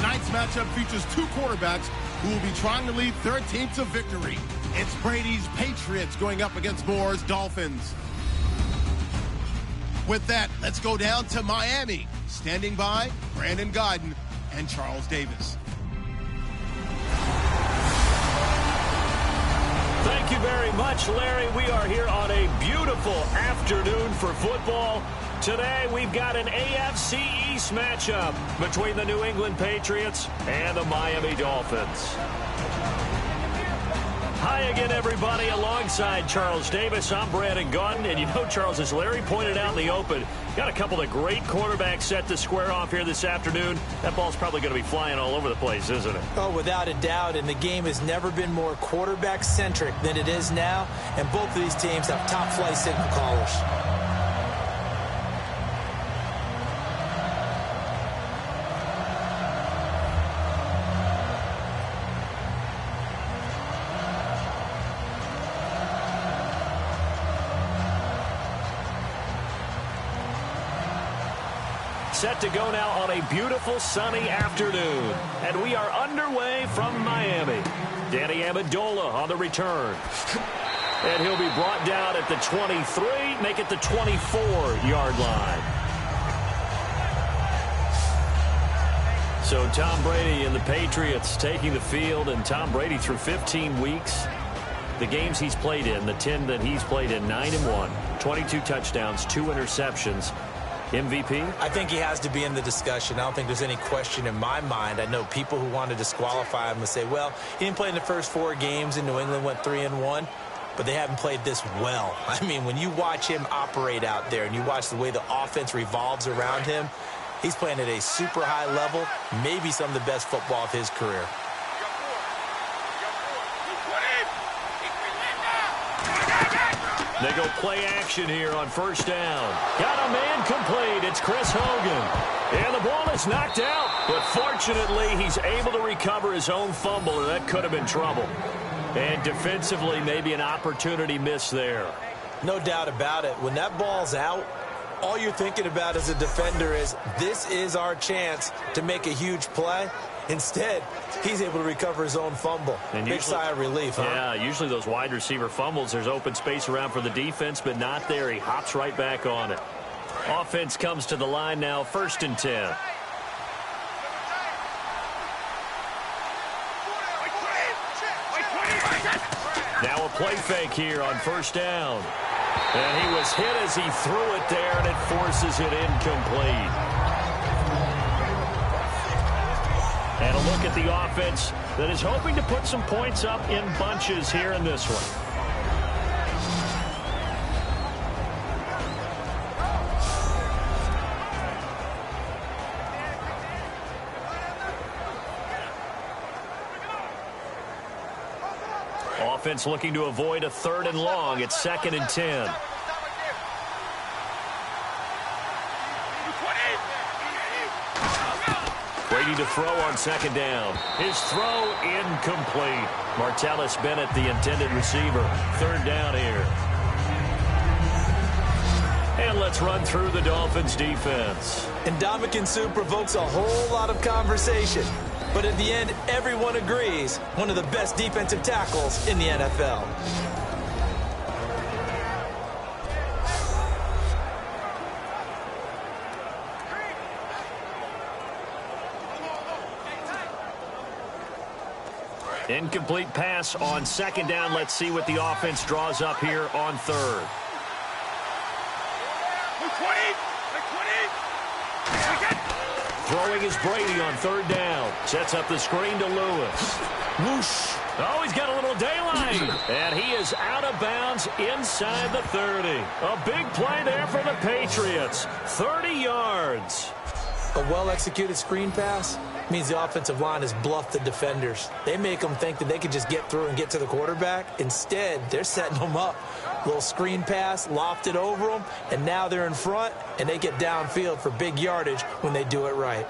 Tonight's matchup features two quarterbacks who will be trying to lead their team to victory. It's Brady's Patriots going up against Moore's Dolphins. With that, let's go down to Miami. Standing by, Brandon Godden and Charles Davis. Thank you very much, Larry. We are here on a beautiful afternoon for football. Today, we've got an AFC East matchup between the New England Patriots and the Miami Dolphins. Hi again, everybody. Alongside Charles Davis, I'm Brandon Godden. And you know, Charles, as Larry pointed out in the open, got a couple of great quarterbacks set to square off here this afternoon. That ball's probably going to be flying all over the place, isn't it? Oh, without a doubt. And the game has never been more quarterback-centric than it is now. And both of these teams have top-flight signal callers. Set to go now on a beautiful sunny afternoon. And we are underway from Miami. Danny Amendola on the return. And he'll be brought down at the 23, make it the 24-yard line. So Tom Brady and the Patriots taking the field, and Tom Brady through 15 weeks. The games he's played in, the 10 that he's played in, 9-1, 22 touchdowns, 2 interceptions. MVP? I think he has to be in the discussion. I don't think there's any question in my mind. I know people who want to disqualify him and say, well, he didn't play in the first 4 games and New England went 3-1, but they haven't played this well. I mean, when you watch him operate out there and you watch the way the offense revolves around him, he's playing at a super high level, maybe some of the best football of his career. They go play action here on first down. Got a man complete. It's Chris Hogan. And the ball is knocked out. But fortunately, he's able to recover his own fumble, and that could have been trouble. And defensively, maybe an opportunity miss there. No doubt about it. When that ball's out, all you're thinking about as a defender is, this is our chance to make a huge play. Instead, he's able to recover his own fumble. And big sigh of relief, huh? Yeah, usually those wide receiver fumbles, there's open space around for the defense, but not there. He hops right back on it. Offense comes to the line now, 1st and 10. Now a play fake here on first down. And he was hit as he threw it there, and it forces it incomplete. And a look at the offense that is hoping to put some points up in bunches here in this one. Offense looking to avoid a 3rd and long. It's 2nd and 10. Brady to throw on 2nd down. His throw incomplete. Martellus Bennett, the intended receiver. 3rd down here. And let's run through the Dolphins defense. Ndamukong Suh provokes a whole lot of conversation. But at the end, everyone agrees, one of the best defensive tackles in the NFL. Incomplete pass on 2nd down. Let's see what the offense draws up here on 3rd. Throwing is Brady on 3rd down. Sets up the screen to Lewis. Whoosh. Oh, he's got a little daylight. And he is out of bounds inside the 30. A big play there for the Patriots. 30 yards. A well-executed screen pass means the offensive line has bluffed the defenders. They make them think that they can just get through and get to the quarterback. Instead, they're setting them up. Little screen pass, lofted over them, and now they're in front, and they get downfield for big yardage when they do it right.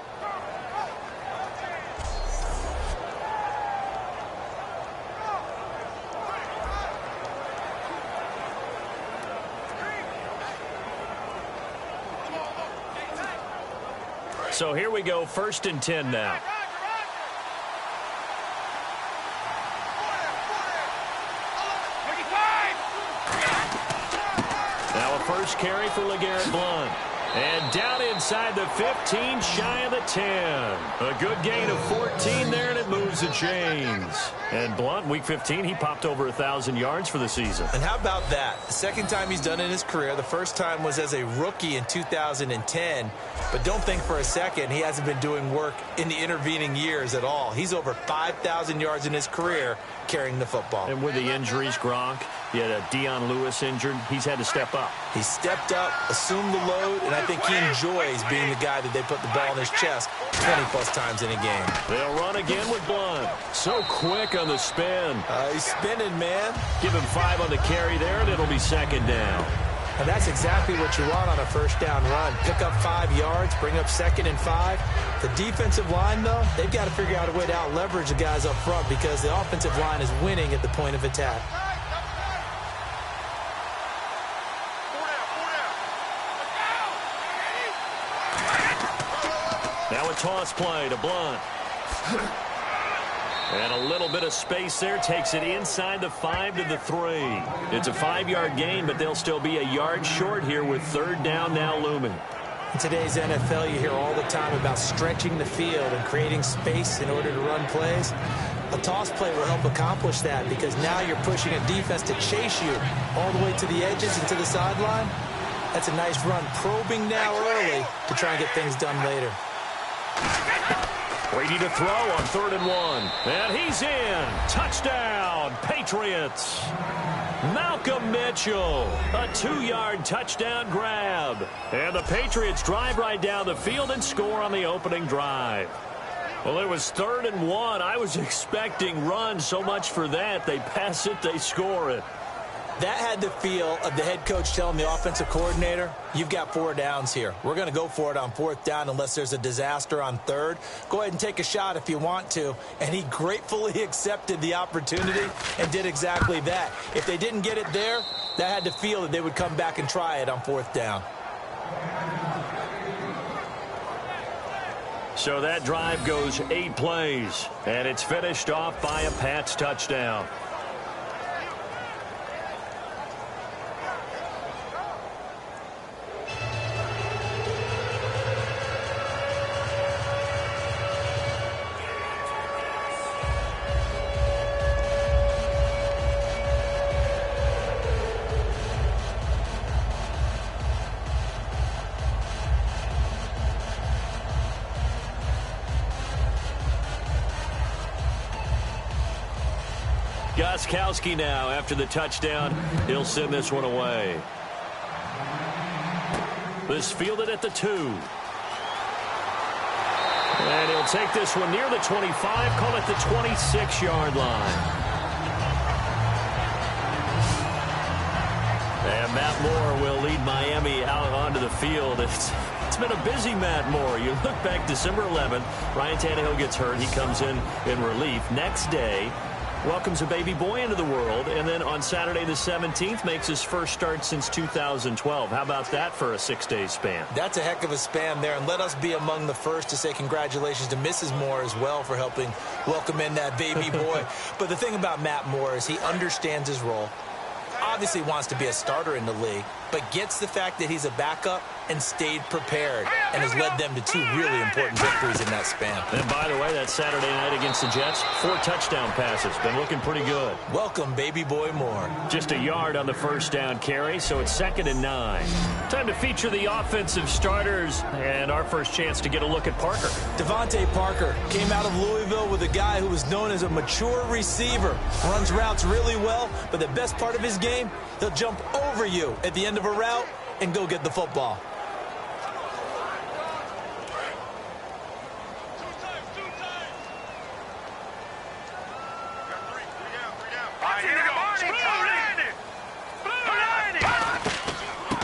So here we go, 1st and 10 now. first carry for LeGarrette Blount. And down inside the 15, shy of the 10. A good gain of 14 there, and it moves the chains. And Blount, week 15, he popped over 1,000 yards for the season. And how about that? The second time he's done it in his career. The first time was as a rookie in 2010. But don't think for a second he hasn't been doing work in the intervening years at all. He's over 5,000 yards in his career carrying the football. And with the injuries, Gronk, he had a Deion Lewis injured. He's had to step up. He stepped up, assumed the load, and I think he enjoys being the guy that they put the ball in his chest 20-plus times in a game. They'll run again with Blount. So quick on the spin. He's spinning, man. Give him 5 on the carry there, and it'll be second down. And that's exactly what you want on a first down run. Pick up 5 yards, bring up 2nd and 5. The defensive line, though, they've got to figure out a way to out-leverage the guys up front because the offensive line is winning at the point of attack. Now a toss play to Blount. And a little bit of space there takes it inside the 5 to the 3. It's a 5-yard gain, but they'll still be a yard short here with third down now looming. In today's NFL, you hear all the time about stretching the field and creating space in order to run plays. A toss play will help accomplish that because now you're pushing a defense to chase you all the way to the edges and to the sideline. That's a nice run, probing now early to try and get things done later. Brady to throw on 3rd and 1. And he's in. Touchdown, Patriots. Malcolm Mitchell, a 2-yard touchdown grab. And the Patriots drive right down the field and score on the opening drive. Well, it was 3rd and 1. I was expecting runs. So much for that. They pass it, they score it. That had the feel of the head coach telling the offensive coordinator, you've got 4 downs here. We're going to go for it on 4th down unless there's a disaster on 3rd. Go ahead and take a shot if you want to. And he gratefully accepted the opportunity and did exactly that. If they didn't get it there, that had the feel that they would come back and try it on 4th down. So that drive goes 8 plays, and it's finished off by a Pats touchdown. Gostkowski now after the touchdown. He'll send this one away. This fielded at the 2. And he'll take this one near the 25, call it the 26-yard line. And Matt Moore will lead Miami out onto the field. It's been a busy Matt Moore. You look back December 11th, Ryan Tannehill gets hurt. He comes in relief. Next day, welcomes a baby boy into the world, and then on Saturday the 17th makes his first start since 2012. How about that for a 6-day span? That's a heck of a span there, and let us be among the first to say congratulations to Mrs. Moore as well for helping welcome in that baby boy. But the thing about Matt Moore is he understands his role, obviously wants to be a starter in the league, but gets the fact that he's a backup and stayed prepared and has led them to 2 really important victories in that span. And by the way, that Saturday night against the Jets, 4 touchdown passes. Been looking pretty good. Welcome, baby boy Moore. Just a yard on the first down carry, so it's 2nd and 9. Time to feature the offensive starters and our first chance to get a look at Parker. Devontae Parker came out of Louisville with a guy who was known as a mature receiver. Runs routes really well, but the best part of his game, he'll jump over you at the end of a route and go get the football.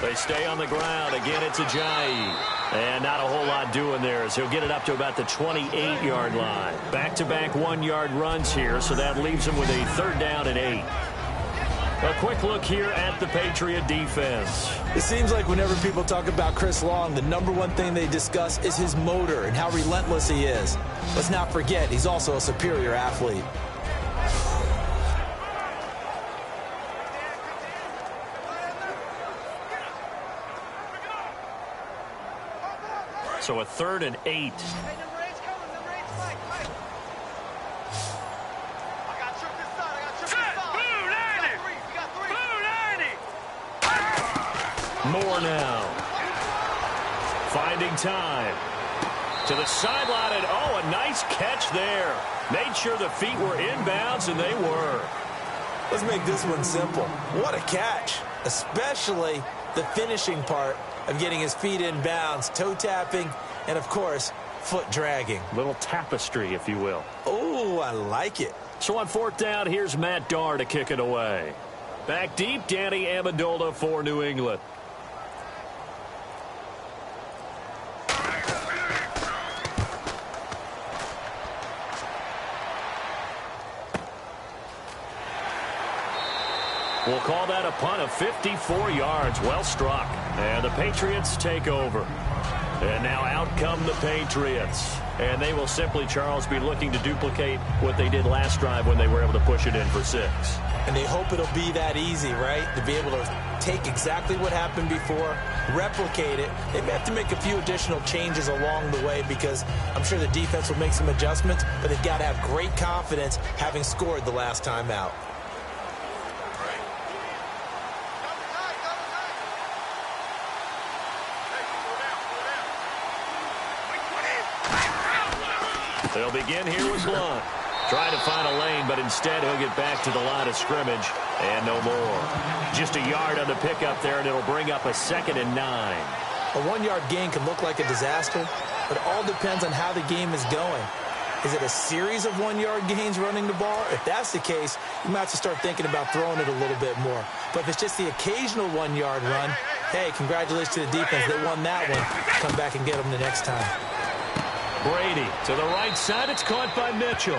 They stay on the ground. Again, it's Ajayi. And not a whole lot doing there as he'll get it up to about the 28-yard line. Back-to-back 1-yard runs here, so that leaves him with a 3rd down and 8. A quick look here at the Patriot defense. It seems like whenever people talk about Chris Long, the #1 thing they discuss is his motor and how relentless he is. Let's not forget, he's also a superior athlete. So a 3rd and 8. More now. Finding time. To the sideline, and oh, a nice catch there. Made sure the feet were inbounds, and they were. Let's make this one simple. What a catch, especially the finishing part of getting his feet in bounds, toe tapping, and, of course, foot dragging. Little tapestry, if you will. Oh, I like it. So on 4th down, here's Matt Darr to kick it away. Back deep, Danny Amendola for New England. We'll call that a punt of 54 yards. Well struck. And the Patriots take over. And now out come the Patriots. And they will simply, Charles, be looking to duplicate what they did last drive when they were able to push it in for 6. And they hope it'll be that easy, right? To be able to take exactly what happened before, replicate it. They may have to make a few additional changes along the way because I'm sure the defense will make some adjustments, but they've got to have great confidence having scored the last time out. They'll begin here with Blunt. Trying to find a lane, but instead he'll get back to the line of scrimmage. And no more. Just a yard on the pickup there, and it'll bring up a 2nd and 9. A 1-yard gain can look like a disaster, but it all depends on how the game is going. Is it a series of 1-yard gains running the ball? If that's the case, you might have to start thinking about throwing it a little bit more. But if it's just the occasional 1-yard run, hey, congratulations to the defense. They won that one. Come back and get them the next time. Brady to the right side. It's caught by Mitchell.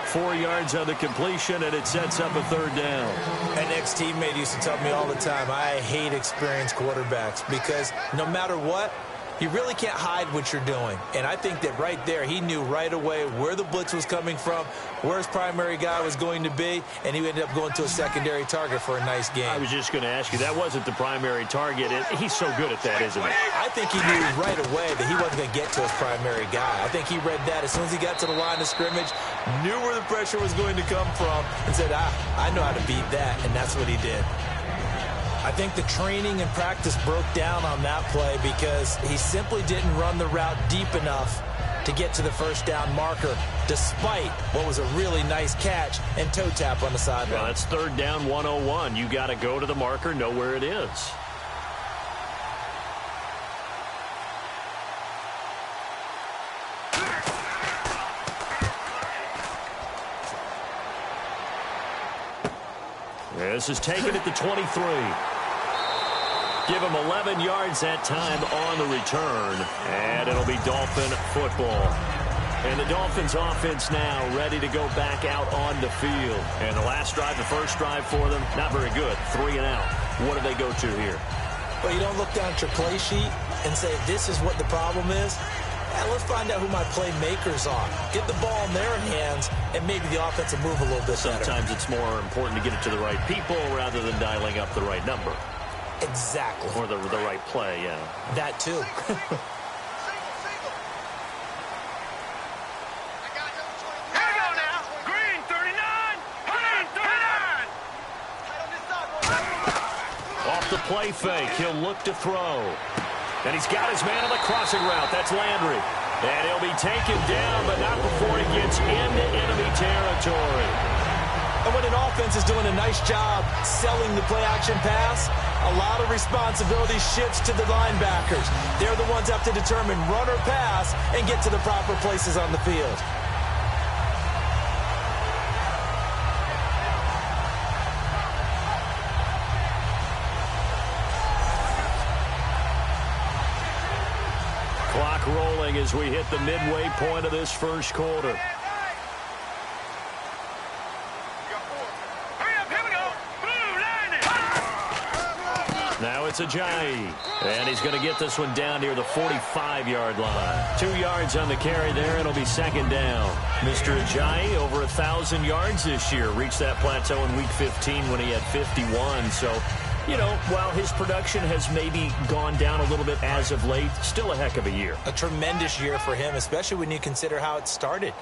4 yards on the completion, and it sets up a 3rd down. An ex-teammate used to tell me all the time, I hate experienced quarterbacks because no matter what, you really can't hide what you're doing. And I think that right there, he knew right away where the blitz was coming from, where his primary guy was going to be, and he ended up going to a secondary target for a nice game. I was just going to ask you, that wasn't the primary target. He's so good at that, isn't he? I think he knew right away that he wasn't going to get to his primary guy. I think he read that as soon as he got to the line of scrimmage, knew where the pressure was going to come from, and said, I know how to beat that, and that's what he did. I think the training and practice broke down on that play because he simply didn't run the route deep enough to get to the 1st down marker, despite what was a really nice catch and toe tap on the sideline. Well, that's 3rd down 101. You got to go to the marker, know where it is. This is taken at the 23. Give him 11 yards that time on the return. And it'll be Dolphin football. And the Dolphins offense now ready to go back out on the field. And the last drive, the first drive for them, not very good. 3 and out. What do they go to here? Well, you don't look down at your play sheet and say, this is what the problem is. And let's find out who my playmakers are. Get the ball in their hands, and maybe the offense will move a little bit better. Sometimes it's more important to get it to the right people rather than dialing up the right number. Exactly. Or the right play, yeah. That too. Off the play fake, he'll look to throw. And he's got his man on the crossing route. That's Landry. And he'll be taken down, but not before he gets into enemy territory. And when an offense is doing a nice job selling the play-action pass, a lot of responsibility shifts to the linebackers. They're the ones that have to determine run or pass and get to the proper places on the field. Clock rolling as we hit the midway point of this first quarter. Now it's Ajayi, and he's going to get this one down near the 45-yard line. 2 yards on the carry there, and it'll be 2nd down. Mr. Ajayi, over 1,000 yards this year, reached that plateau in Week 15 when he had 51. So You know, while his production has maybe gone down a little bit as of late, still a heck of a year. A tremendous year for him, especially when you consider how it started.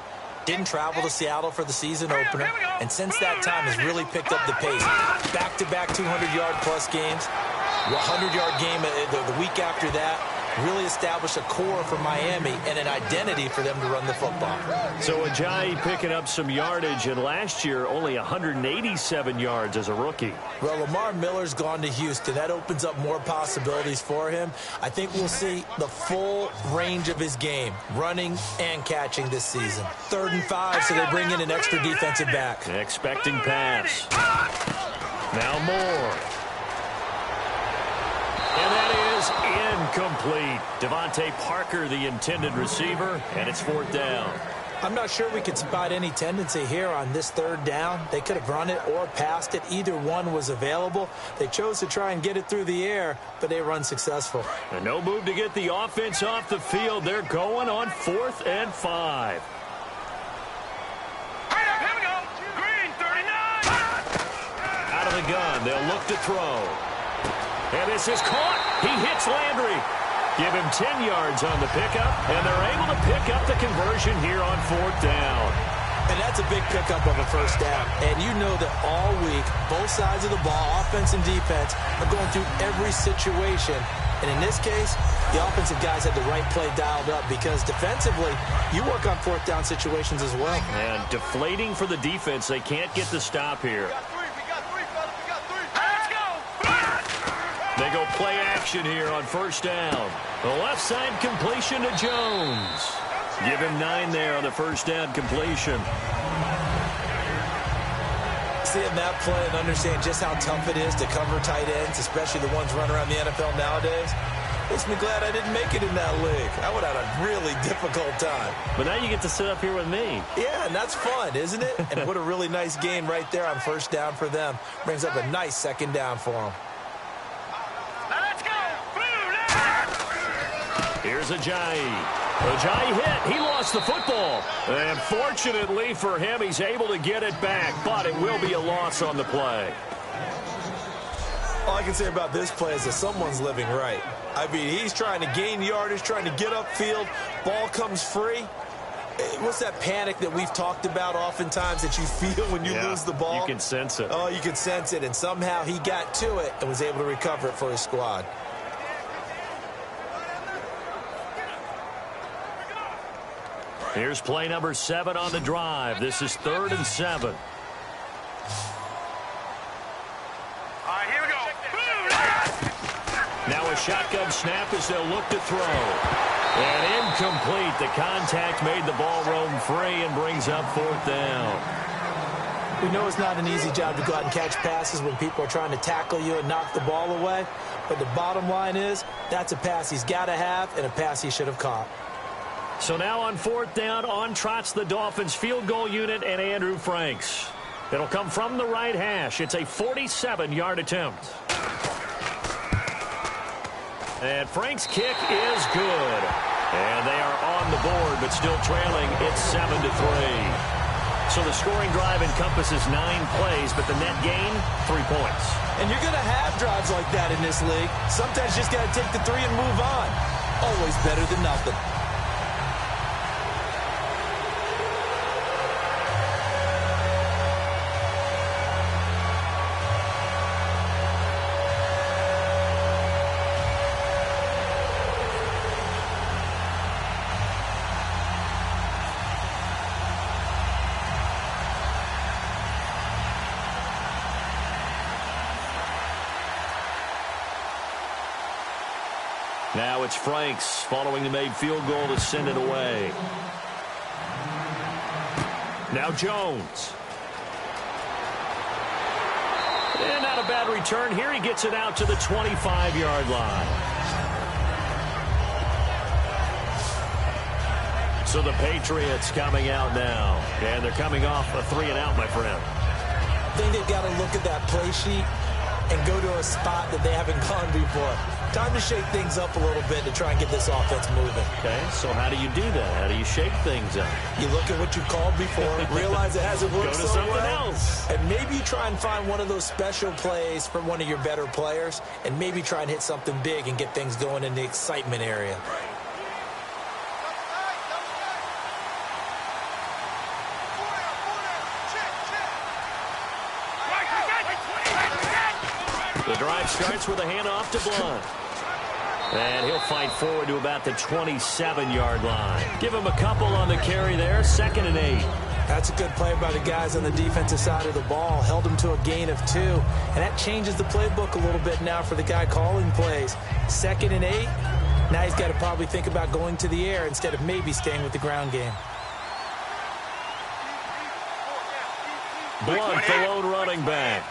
Didn't travel to Seattle for the season opener, and since that time has really picked up the pace. Back-to-back 200-yard-plus games, 100-yard game the week after that. Really established a core for Miami and an identity for them to run the football. So Ajayi picking up some yardage, and last year only 187 yards as a rookie. Well, Lamar Miller's gone to Houston. That opens up more possibilities for him. I think we'll see the full range of his game, running and catching this season. 3rd and 5, so they bring in an extra defensive back. Expecting pass. Now Moore. And that is incomplete. Devontae Parker, the intended receiver, and it's 4th down. I'm not sure we could spot any tendency here on this 3rd down. They could have run it or passed it. Either one was available. They chose to try and get it through the air, but they were unsuccessful. And no move to get the offense off the field. They're going on 4th and 5. Here we go. Green, 39. Out of the gun, they'll look to throw. And this is caught. He hits Landry. Give him 10 yards on the pickup, and they're able to pick up the conversion here on 4th down. And that's a big pickup of a 1st down. And you know that all week, both sides of the ball, offense and defense, are going through every situation. And in this case, the offensive guys had the right play dialed up because defensively, you work on 4th down situations as well. And deflating for the defense. They can't get the stop here. They go play action here on 1st down. The left side completion to Jones. Give him 9 there on the 1st down completion. Seeing that play and understand just how tough it is to cover tight ends, especially the ones running around the NFL nowadays, makes me glad I didn't make it in that league. I would have had a really difficult time. But now you get to sit up here with me. Yeah, and that's fun, isn't it? And what a really nice game right there on 1st down for them. Brings up a nice 2nd down for them. Here's Ajayi. Ajayi hit. He lost the football. And fortunately for him, he's able to get it back. But it will be a loss on the play. All I can say about this play is that someone's living right. I mean, he's trying to gain yardage, trying to get upfield. Ball comes free. What's that panic that we've talked about oftentimes that you feel when you lose the ball? You can sense it. Oh, you can sense it. And somehow he got to it and was able to recover it for his squad. Here's play number 7 on the drive. This is 3rd and 7. All right, here we go. Now a shotgun snap as they'll look to throw. And incomplete. The contact made the ball roam free and brings up 4th down. We know it's not an easy job to go out and catch passes when people are trying to tackle you and knock the ball away. But the bottom line is that's a pass he's got to have and a pass he should have caught. So now on 4th down, on trots the Dolphins field goal unit and Andrew Franks. It'll come from the right hash. It's a 47-yard attempt. And Franks' kick is good. And they are on the board, but still trailing. It's 7-3. So the scoring drive encompasses 9 plays, but the net gain, 3 points. And you're going to have drives like that in this league. Sometimes you just got to take the 3 and move on. Always better than nothing. Now it's Franks following the made field goal to send it away. Now Jones. And not a bad return here. He gets it out to the 25-yard line. So the Patriots coming out now. And they're coming off a 3-and-out, my friend. I think they've got to look at that play sheet and go to a spot that they haven't gone before. Time to shake things up a little bit to try and get this offense moving. Okay, so how do you do that? How do you shake things up? You look at what you called before, realize it hasn't worked Go to so something well, else. and maybe you try and find one of those special plays from one of your better players, and maybe try and hit something big and get things going in the excitement area. The drive starts with a handoff to Blunt. And he'll fight forward to about the 27-yard line. Give him a couple on the carry there, 2nd and 8. That's a good play by the guys on the defensive side of the ball. Held them to a gain of 2. And that changes the playbook a little bit now for the guy calling plays. 2nd and 8. Now he's got to probably think about going to the air instead of maybe staying with the ground game. Blunt, the lone running back.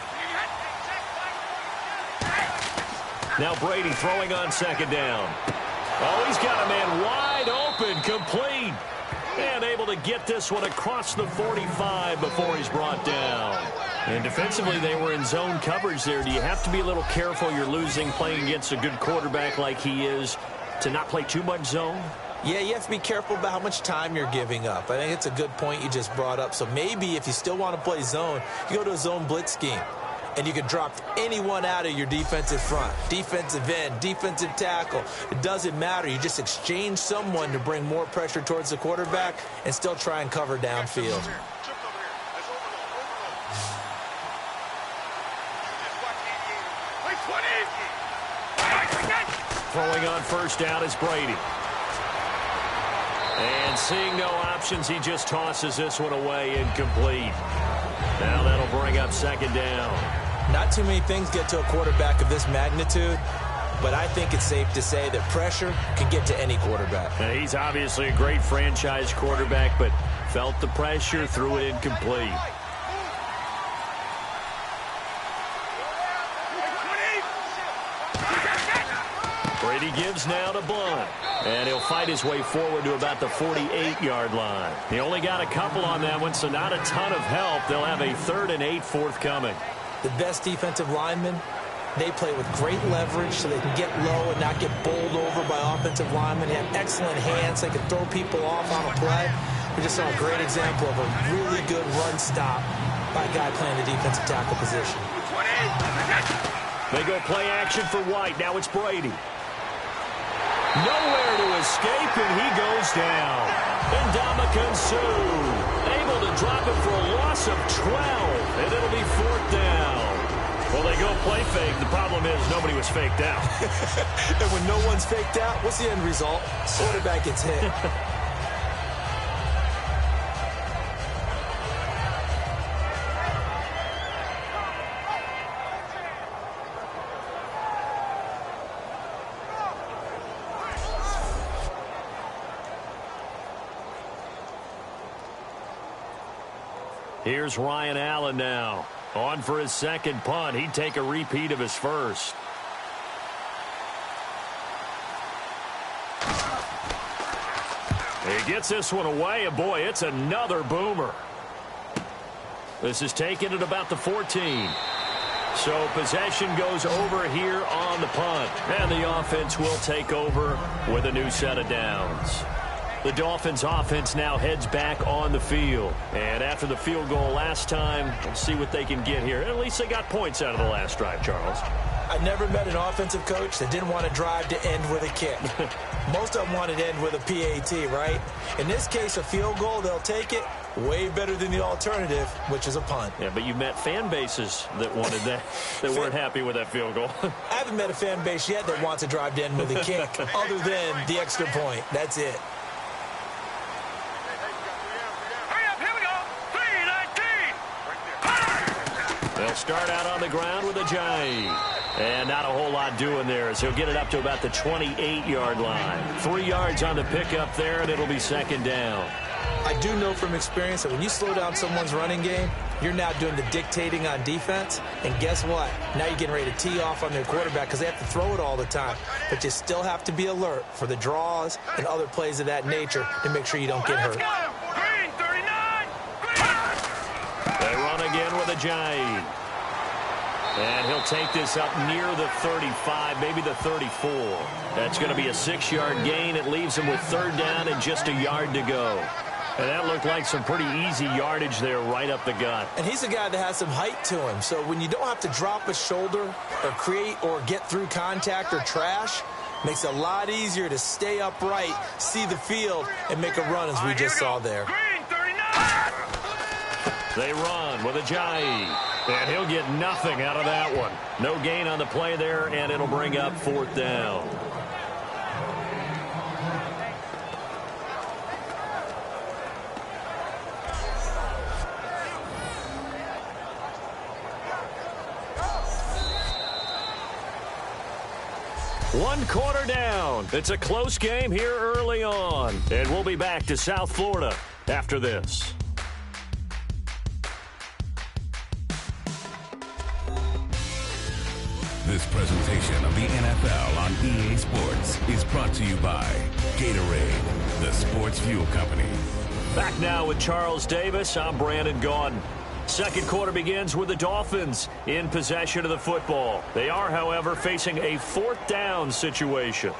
Now Brady throwing on 2nd down. Oh, he's got a man wide open, complete. And able to get this one across the 45 before he's brought down. And defensively, they were in zone coverage there. Do you have to be a little careful? You're losing playing against a good quarterback like he is to not play too much zone? Yeah, you have to be careful about how much time you're giving up. I think it's a good point you just brought up. So maybe if you still want to play zone, you go to a zone blitz scheme. And you can drop anyone out of your defensive front. Defensive end, defensive tackle. It doesn't matter. You just exchange someone to bring more pressure towards the quarterback and still try and cover downfield. Throwing on 1st down is Brady. And seeing no options, he just tosses this one away, incomplete. Now that'll bring up 2nd down. Not too many things get to a quarterback of this magnitude, but I think it's safe to say that pressure can get to any quarterback. Now, he's obviously a great franchise quarterback, but felt the pressure, threw it incomplete. Brady gives now to Blunt. And he'll fight his way forward to about the 48-yard line. He only got a couple on that one, so not a ton of help. They'll have a 3rd and 8 forthcoming. The best defensive linemen, they play with great leverage so they can get low and not get bowled over by offensive linemen. They have excellent hands. They can throw people off on a play. We just saw a great example of a really good run stop by a guy playing the defensive tackle position. They go play action for White. Now it's Brady. Nowhere to escape, and he goes down. And Ndamukong Suh able to drop it for a loss of 12, and it'll be 4th down. Well, they go play fake. The problem is nobody was faked out. And when no one's faked out, what's the end result? Quarterback gets hit. Here's Ryan Allen now. On for his 2nd punt. He'd take a repeat of his 1st. He gets this one away, and boy, it's another boomer. This is taken at about the 14. So possession goes over here on the punt. And the offense will take over with a new set of downs. The Dolphins offense now heads back on the field. And after the field goal last time, we'll see what they can get here. At least they got points out of the last drive, Charles. I never met an offensive coach that didn't want to drive to end with a kick. Most of them wanted to end with a PAT, right? In this case, a field goal, they'll take it. Way better than the alternative, which is a punt. Yeah, but you've met fan bases that wanted that, that weren't happy with that field goal. I haven't met a fan base yet that wants to drive to end with a kick, other than the extra point. That's it. They'll start out on the ground with a giant. And not a whole lot doing there as he'll get it up to about the 28-yard line. 3 yards on the pickup there, and it'll be 2nd down. I do know from experience that when you slow down someone's running game, you're now doing the dictating on defense. And guess what? Now you're getting ready to tee off on their quarterback because they have to throw it all the time. But you still have to be alert for the draws and other plays of that nature to make sure you don't get hurt. Green, 39. They run again with a giant. And he'll take this up near the 35, maybe the 34. That's going to be a 6-yard gain. It leaves him with 3rd down and just a yard to go. And that looked like some pretty easy yardage there right up the gut. And he's a guy that has some height to him. So when you don't have to drop a shoulder or create or get through contact or trash, makes it a lot easier to stay upright, see the field, and make a run as we just saw there. Green, 39. They run with Ajayi. And he'll get nothing out of that one. No gain on the play there, and it'll bring up 4th down. One quarter down. It's a close game here early on. And we'll be back to South Florida after this. This presentation of the NFL on EA Sports is brought to you by Gatorade, the sports fuel company. Back now with Charles Davis. I'm Brandon Gaudin. Second quarter begins with the Dolphins in possession of the football. They are, however, facing a 4th down situation.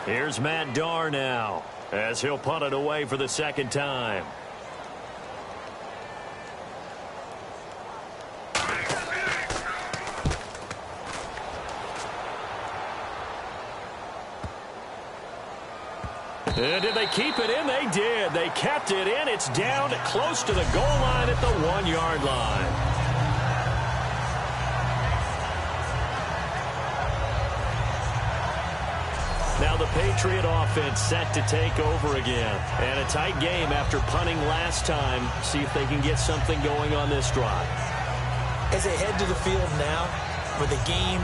Here's Matt Darr now, as he'll punt it away for the 2nd time. And did they keep it in? They did. They kept it in. It's down close to the goal line at the 1-yard line. Now the Patriot offense set to take over again. And a tight game after punting last time. See if they can get something going on this drive. As they head to the field now, with the game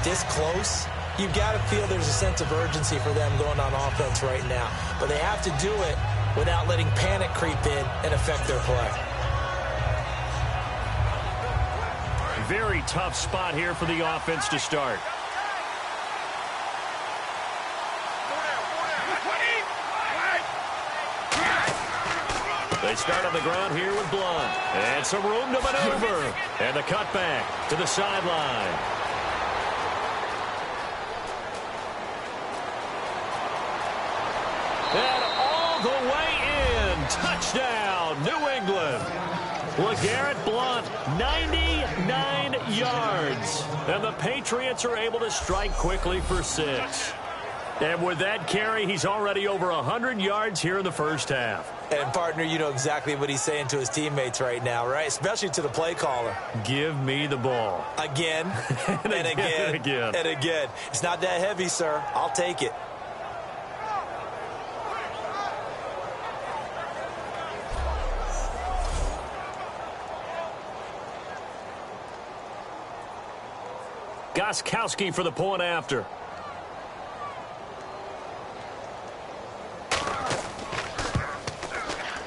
this close, you've got to feel there's a sense of urgency for them going on offense right now. But they have to do it without letting panic creep in and affect their play. Very tough spot here for the offense to start. They start on the ground here with Blunt. And some room to maneuver. And the cutback to the sideline. And all the way in. Touchdown, New England. LeGarrette Blunt, 99 yards. And the Patriots are able to strike quickly for 6. And with that carry, he's already over 100 yards here in the first half. And, partner, you know exactly what he's saying to his teammates right now, right? Especially to the play caller. Give me the ball. Again, and again, and again. It's not that heavy, sir. I'll take it. Gostkowski for the point after.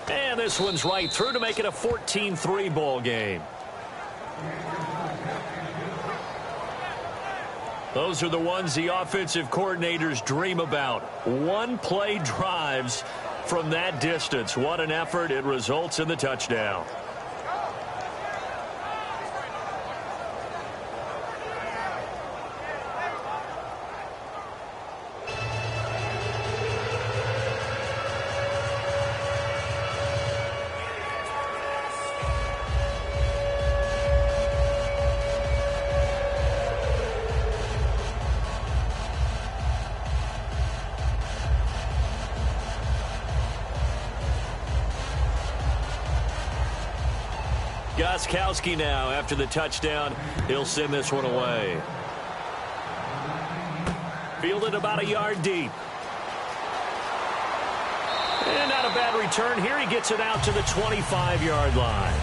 And this one's right through to make it a 14-3 ball game. Those are the ones the offensive coordinators dream about. One-play drives from that distance. What an effort. It results in the touchdown. Gostkowski now after the touchdown. He'll send this one away. Fielded about a yard deep. And not a bad return here. He gets it out to the 25-yard line.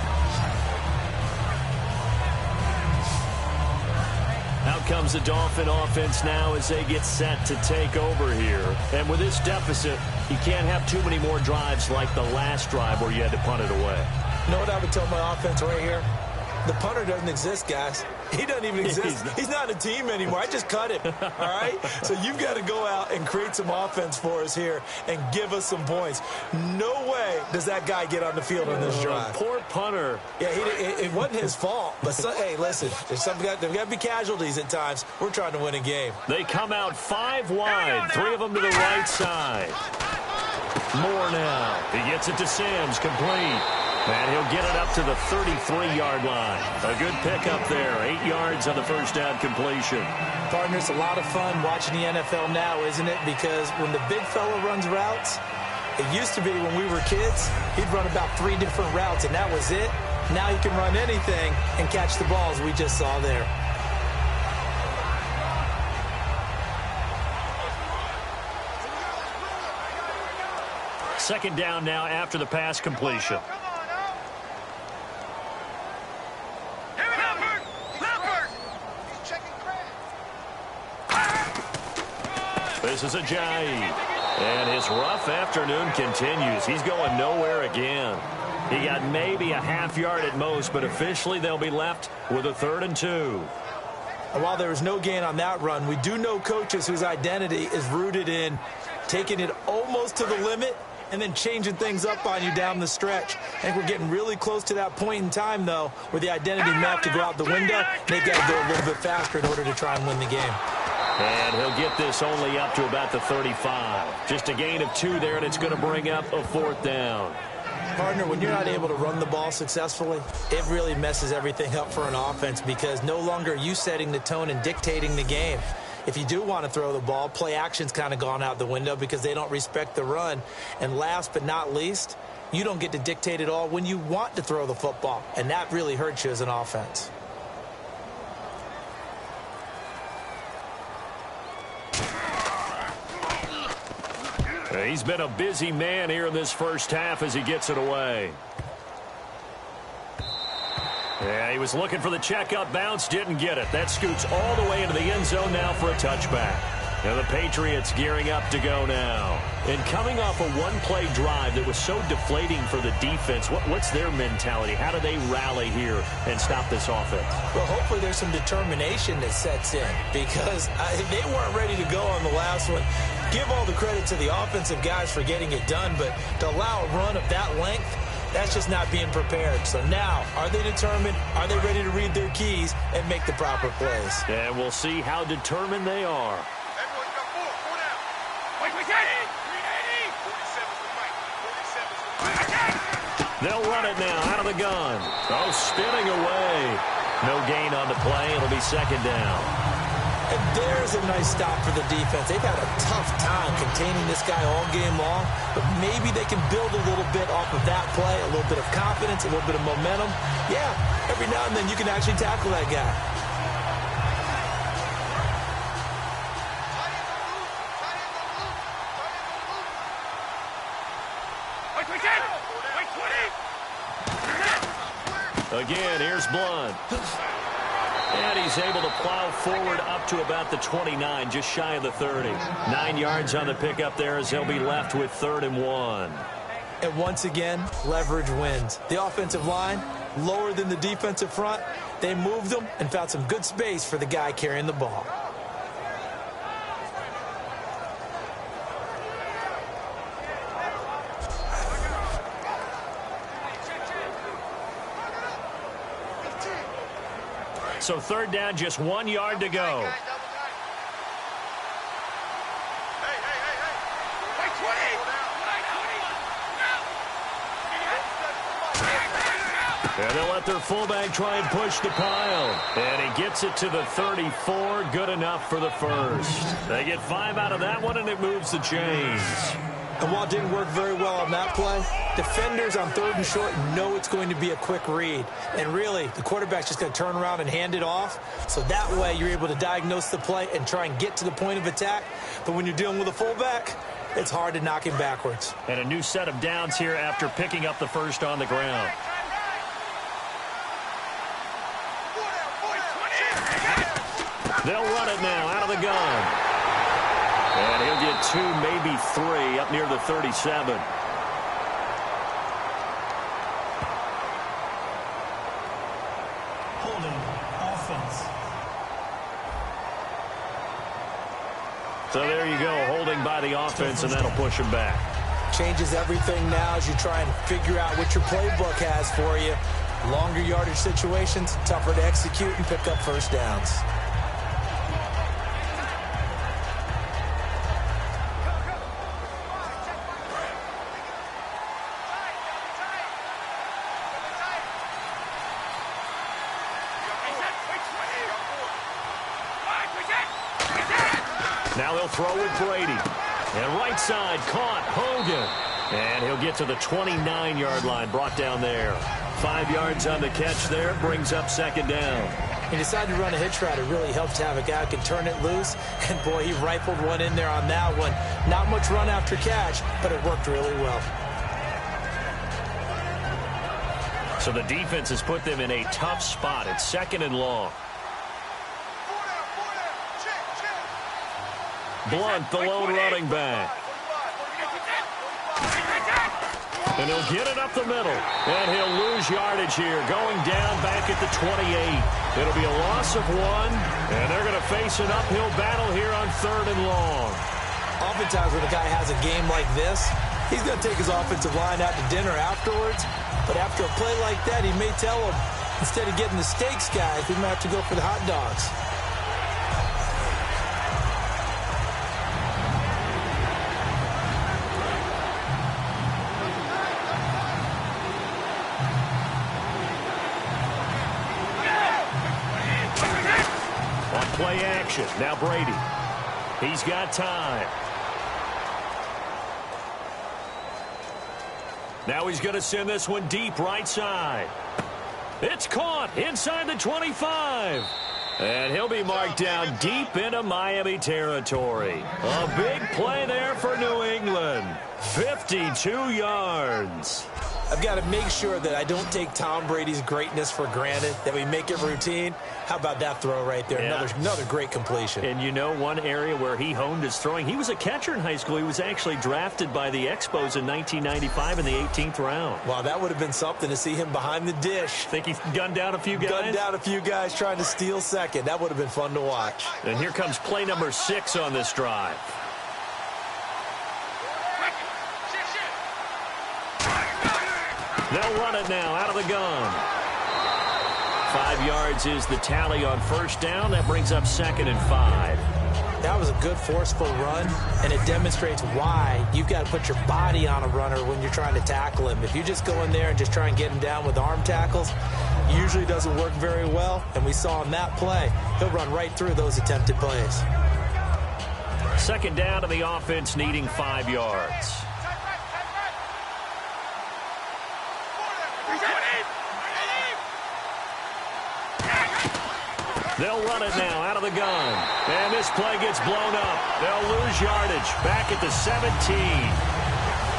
Out comes the Dolphin offense now as they get set to take over here. And with this deficit, you can't have too many more drives like the last drive where you had to punt it away. You know what I would tell my offense right here? The punter doesn't exist, guys. He doesn't even exist. He's not a team anymore. I just cut him, all right? So you've got to go out and create some offense for us here and give us some points. No way does that guy get on the field on this drive. Poor punter. Yeah, it wasn't his fault. But, hey, listen, there's got to be casualties at times. We're trying to win a game. They come out 5 wide, 3 of them to the right side. Moore now. He gets it to Sims, complete. And he'll get it up to the 33-yard line. A good pickup there. 8 yards on the first down completion. Partner, it's a lot of fun watching the NFL now, isn't it? Because when the big fella runs routes, it used to be when we were kids, he'd run about 3 different routes, and that was it. Now he can run anything and catch the balls we just saw there. Second down now after the pass completion. This is Ajayi. And his rough afternoon continues. He's going nowhere again. He got maybe a half yard at most, but officially they'll be left with a 3rd and 2. And while there was no gain on that run, we do know coaches whose identity is rooted in taking it almost to the limit and then changing things up on you down the stretch. I think we're getting really close to that point in time, though, where the identity may have to go out the window. They've got to go a little bit faster in order to try and win the game. And he'll get this only up to about the 35. Just a gain of 2 there, and it's going to bring up a 4th down. Partner, when you're not able to run the ball successfully, it really messes everything up for an offense because no longer are you setting the tone and dictating the game. If you do want to throw the ball, play action's kind of gone out the window because they don't respect the run. And last but not least, you don't get to dictate it all when you want to throw the football. And that really hurts you as an offense. He's been a busy man here in this first half as he gets it away. Yeah, he was looking for the checkup bounce, didn't get it. That scoots all the way into the end zone now for a touchback. And the Patriots gearing up to go now. And coming off a one-play drive that was so deflating for the defense, what's their mentality? How do they rally here and stop this offense? Well, hopefully there's some determination that sets in because they weren't ready to go on the last one. Give all the credit to the offensive guys for getting it done, but to allow a run of that length, that's just not being prepared. So now, are they determined? Are they ready to read their keys and make the proper plays? And we'll see how determined they are. They'll run it now out of the gun. Oh, spinning away. No gain on the play. It'll be 2nd down. And there's a nice stop for the defense. They've had a tough time containing this guy all game long, but maybe they can build a little bit off of that play, a little bit of confidence, a little bit of momentum. Yeah, every now and then you can actually tackle that guy. Again, here's Blunt. And he's able to plow forward up to about the 29, just shy of the 30. 9 yards on the pickup there as they'll be left with 3rd and 1. And once again, leverage wins. The offensive line, lower than the defensive front. They moved them and found some good space for the guy carrying the ball. So 3rd down, just 1 yard to go. And they'll let their fullback try and push the pile. And he gets it to the 34. Good enough for the first. They get 5 out of that one, and it moves the chains. And while it didn't work very well on that play, defenders on 3rd and short know it's going to be a quick read. And really, the quarterback's just going to turn around and hand it off. So that way, you're able to diagnose the play and try and get to the point of attack. But when you're dealing with a fullback, it's hard to knock him backwards. And a new set of downs here after picking up the first on the ground. They'll run it now out of the gun. And he'll get 2, maybe 3 up near the 37. Holding offense. So there you go, holding by the offense, and that'll push him back. Changes everything now as you try and figure out what your playbook has for you. Longer yardage situations, tougher to execute and pick up first downs. Now they'll throw with Brady. And right side, caught, Hogan. And he'll get to the 29-yard line, brought down there. 5 yards on the catch there, brings up second down. He decided to run a hitch route. It really helps to have a guy who can turn it loose. And, boy, he rifled one in there on that one. Not much run after catch, but it worked really well. So the defense has put them in a tough spot. It's second and long. Blunt, the lone running back. And he'll get it up the middle. And he'll lose yardage here, going down back at the 28. It'll be a loss of 1, and they're going to face an uphill battle here on third and long. Oftentimes when a guy has a game like this, he's going to take his offensive line out to dinner afterwards. But after a play like that, he may tell them, instead of getting the steaks, guys, we might have to go for the hot dogs. Play action. Now Brady. He's got time. Now he's going to send this one deep right side. It's caught inside the 25. And he'll be marked down deep into Miami territory. A big play there for New England. 52 yards. I've got to make sure that I don't take Tom Brady's greatness for granted, that we make it routine. How about that throw right there? Yeah. Another great completion. And you know one area where he honed his throwing, he was a catcher in high school. He was actually drafted by the Expos in 1995 in the 18th round. Wow, that would have been something to see him behind the dish. Think he's gunned down a few guys? Gunned down a few guys trying to steal second. That would have been fun to watch. And here comes play number 6 on this drive. They'll run it now out of the gun. 5 yards is the tally on first down. That brings up second and 5. That was a good, forceful run, and it demonstrates why you've got to put your body on a runner when you're trying to tackle him. If you just go in there and just try and get him down with arm tackles, usually doesn't work very well, and we saw in that play, he'll run right through those attempted plays. Second down to the offense, needing 5 yards. They'll run it now out of the gun. And this play gets blown up. They'll lose yardage back at the 17.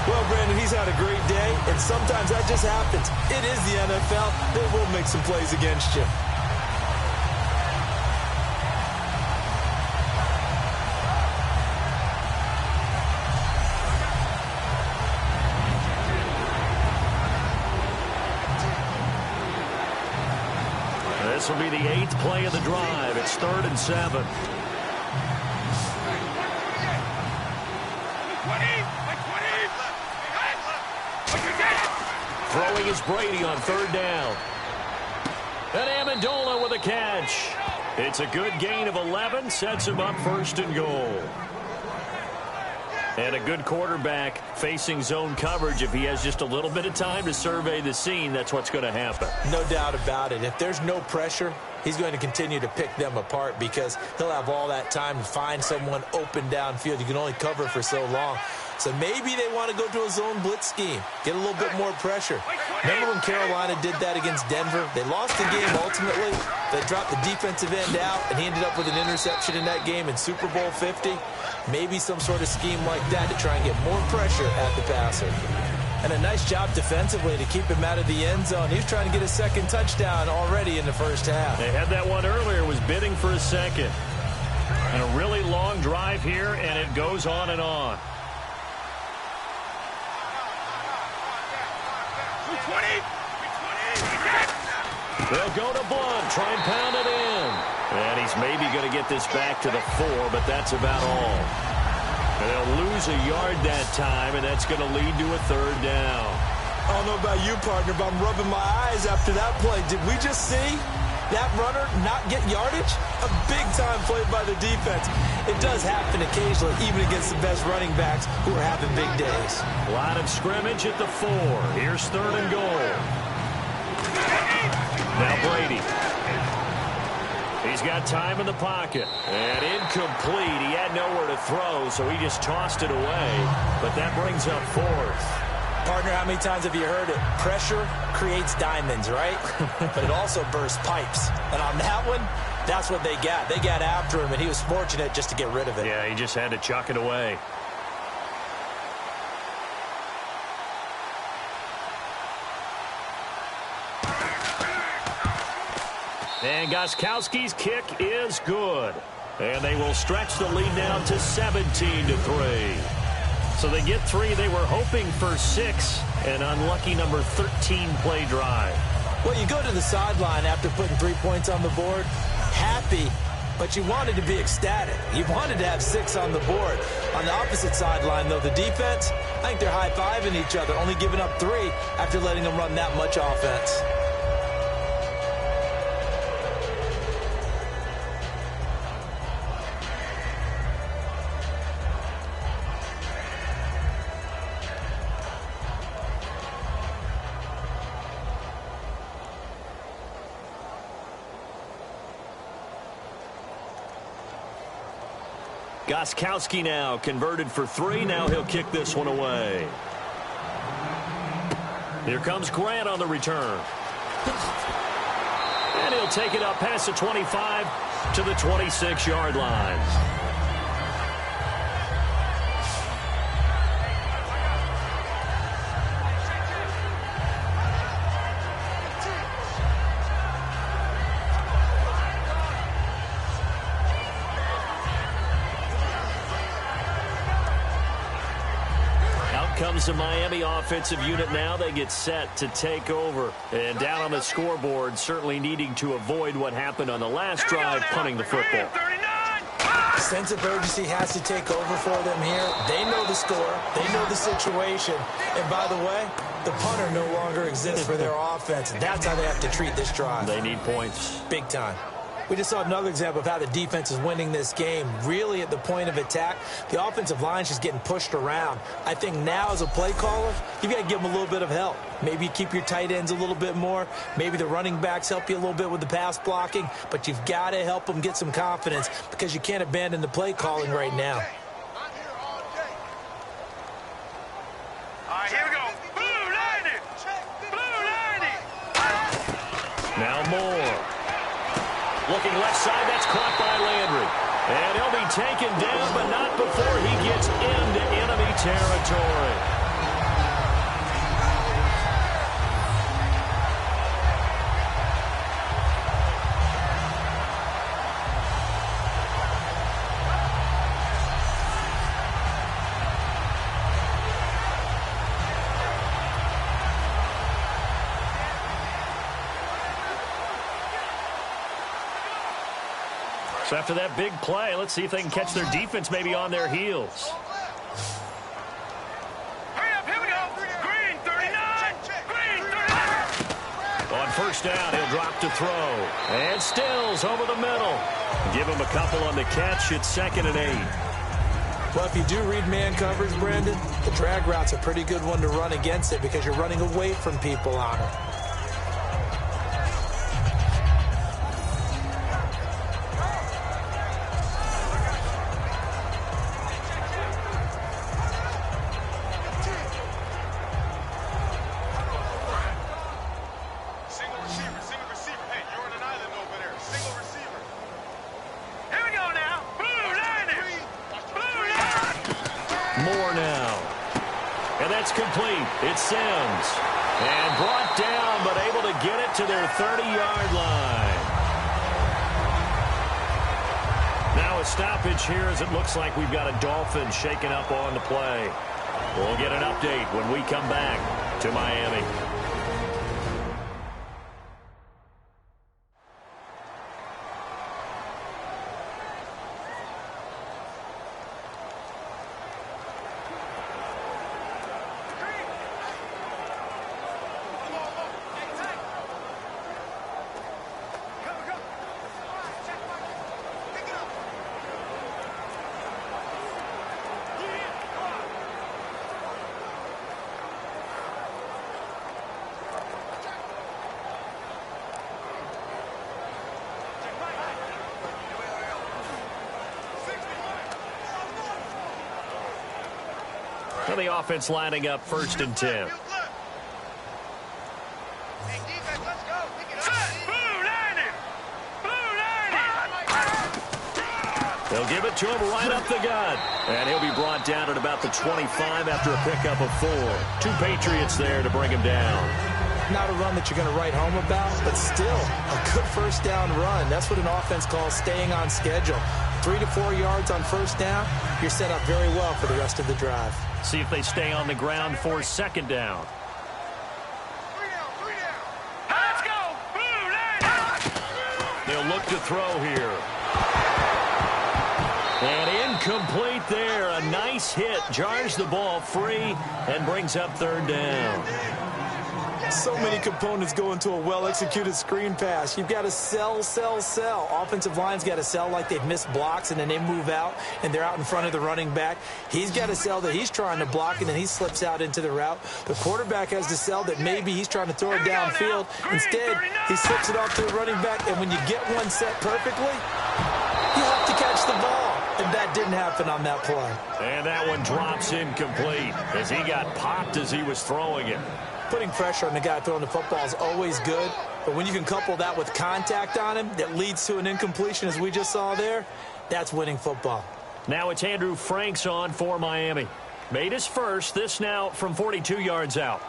Well, Brandon, he's had a great day, and sometimes that just happens. It is the NFL. They will make some plays against you. This will be the 8th play of the drive. It's 3rd and 7. Throwing is Brady on 3rd down. And Amendola with a catch. It's a good gain of 11. Sets him up 1st and goal. And a good quarterback facing zone coverage. If he has just a little bit of time to survey the scene, that's what's going to happen. No doubt about it. If there's no pressure, he's going to continue to pick them apart because he'll have all that time to find someone open downfield. You can only cover for so long. So maybe they want to go to a zone blitz scheme, get a little bit more pressure. Remember when Carolina did that against Denver? They lost the game ultimately. They dropped the defensive end out, and he ended up with an interception in that game in Super Bowl 50. Maybe some sort of scheme like that to try and get more pressure at the passer. And a nice job defensively to keep him out of the end zone. He was trying to get a second touchdown already in the first half. They had that one earlier, was bidding for a second. And a really long drive here, and it goes on and on. They'll go to Blunt, try and pound it in. And he's maybe going to get this back to the 4, but that's about all. And they'll lose a yard that time, and that's going to lead to a 3rd down. I don't know about you, partner, but I'm rubbing my eyes after that play. Did we just see that runner not get yardage? A big-time play by the defense. It does happen occasionally, even against the best running backs who are having big days. A lot of scrimmage at the 4. Here's 3rd and goal. Now Brady. He's got time in the pocket. And incomplete. He had nowhere to throw, so he just tossed it away. But that brings up 4th. Partner, how many times have you heard it? Pressure creates diamonds, right? But it also bursts pipes. And on that one, that's what they got. They got after him, and he was fortunate just to get rid of it. Yeah, he just had to chuck it away. And Gostkowski's kick is good. And they will stretch the lead now to 17-3. So they get 3. They were hoping for 6. An unlucky number 13 play drive. Well, you go to the sideline after putting 3 points on the board, happy, but you wanted to be ecstatic. You wanted to have 6 on the board. On the opposite sideline, though, the defense, I think they're high-fiving each other, only giving up 3 after letting them run that much offense. Gostkowski now converted for 3. Now he'll kick this one away. Here comes Grant on the return. And he'll take it up past the 25 to the 26-yard line. Comes the Miami offensive unit now. They get set to take over. And down on the scoreboard, certainly needing to avoid what happened on the last drive, punting the football. Sense of urgency has to take over for them here. They know the score. They know the situation. And by the way, the punter no longer exists for their offense. That's how they have to treat this drive. They need points. Big time. We just saw another example of how the defense is winning this game. Really at the point of attack, the offensive line is just getting pushed around. I think now as a play caller, you've got to give them a little bit of help. Maybe you keep your tight ends a little bit more. Maybe the running backs help you a little bit with the pass blocking. But you've got to help them get some confidence because you can't abandon the play calling right now. All right, here we go. Blue 90. Blue 90. Now Moore. Looking left side, that's caught by Landry. And he'll be taken down, but not before he gets into enemy territory. So after that big play, let's see if they can catch their defense maybe on their heels. Hurry up, here we go. Green 39. Green 39. On first down, he'll drop to throw. And Stills over the middle. Give him a couple on the catch. It's 2nd and 8. Well, if you do read man coverage, Brandon, the drag route's a pretty good one to run against it because you're running away from people on it. Moore now. And that's complete. It's Sims. And brought down, but able to get it to their 30-yard line. Now a stoppage here as it looks like we've got a Dolphins shaken up on the play. We'll get an update when we come back to Miami. Well, the offense lining up 1st and 10. They'll give it to him right up the gut. And he'll be brought down at about the 25 after a pickup of 4. 2 Patriots there to bring him down. Not a run that you're going to write home about, but still a good 1st down run. That's what an offense calls staying on schedule. 3 to 4 yards on 1st down, you're set up very well for the rest of the drive. See if they stay on the ground for 2nd down. Let's go! They'll look to throw here. And incomplete there. A nice hit. Jars the ball free and brings up 3rd down. So many components go into a well-executed screen pass. You've got to sell. Offensive line's got to sell like they've missed blocks, and then they move out, and they're out in front of the running back. He's got to sell that he's trying to block, and then he slips out into the route. The quarterback has to sell that maybe he's trying to throw it downfield. Instead, he slips it off to the running back, and when you get one set perfectly, you have to catch the ball. And that didn't happen on that play. And that one drops incomplete as he got popped as he was throwing it. Putting pressure on the guy throwing the football is always good, but when you can couple that with contact on him that leads to an incompletion, as we just saw there, that's winning football. Now it's Andrew Franks on for Miami. Made his first, this now from 42 yards out.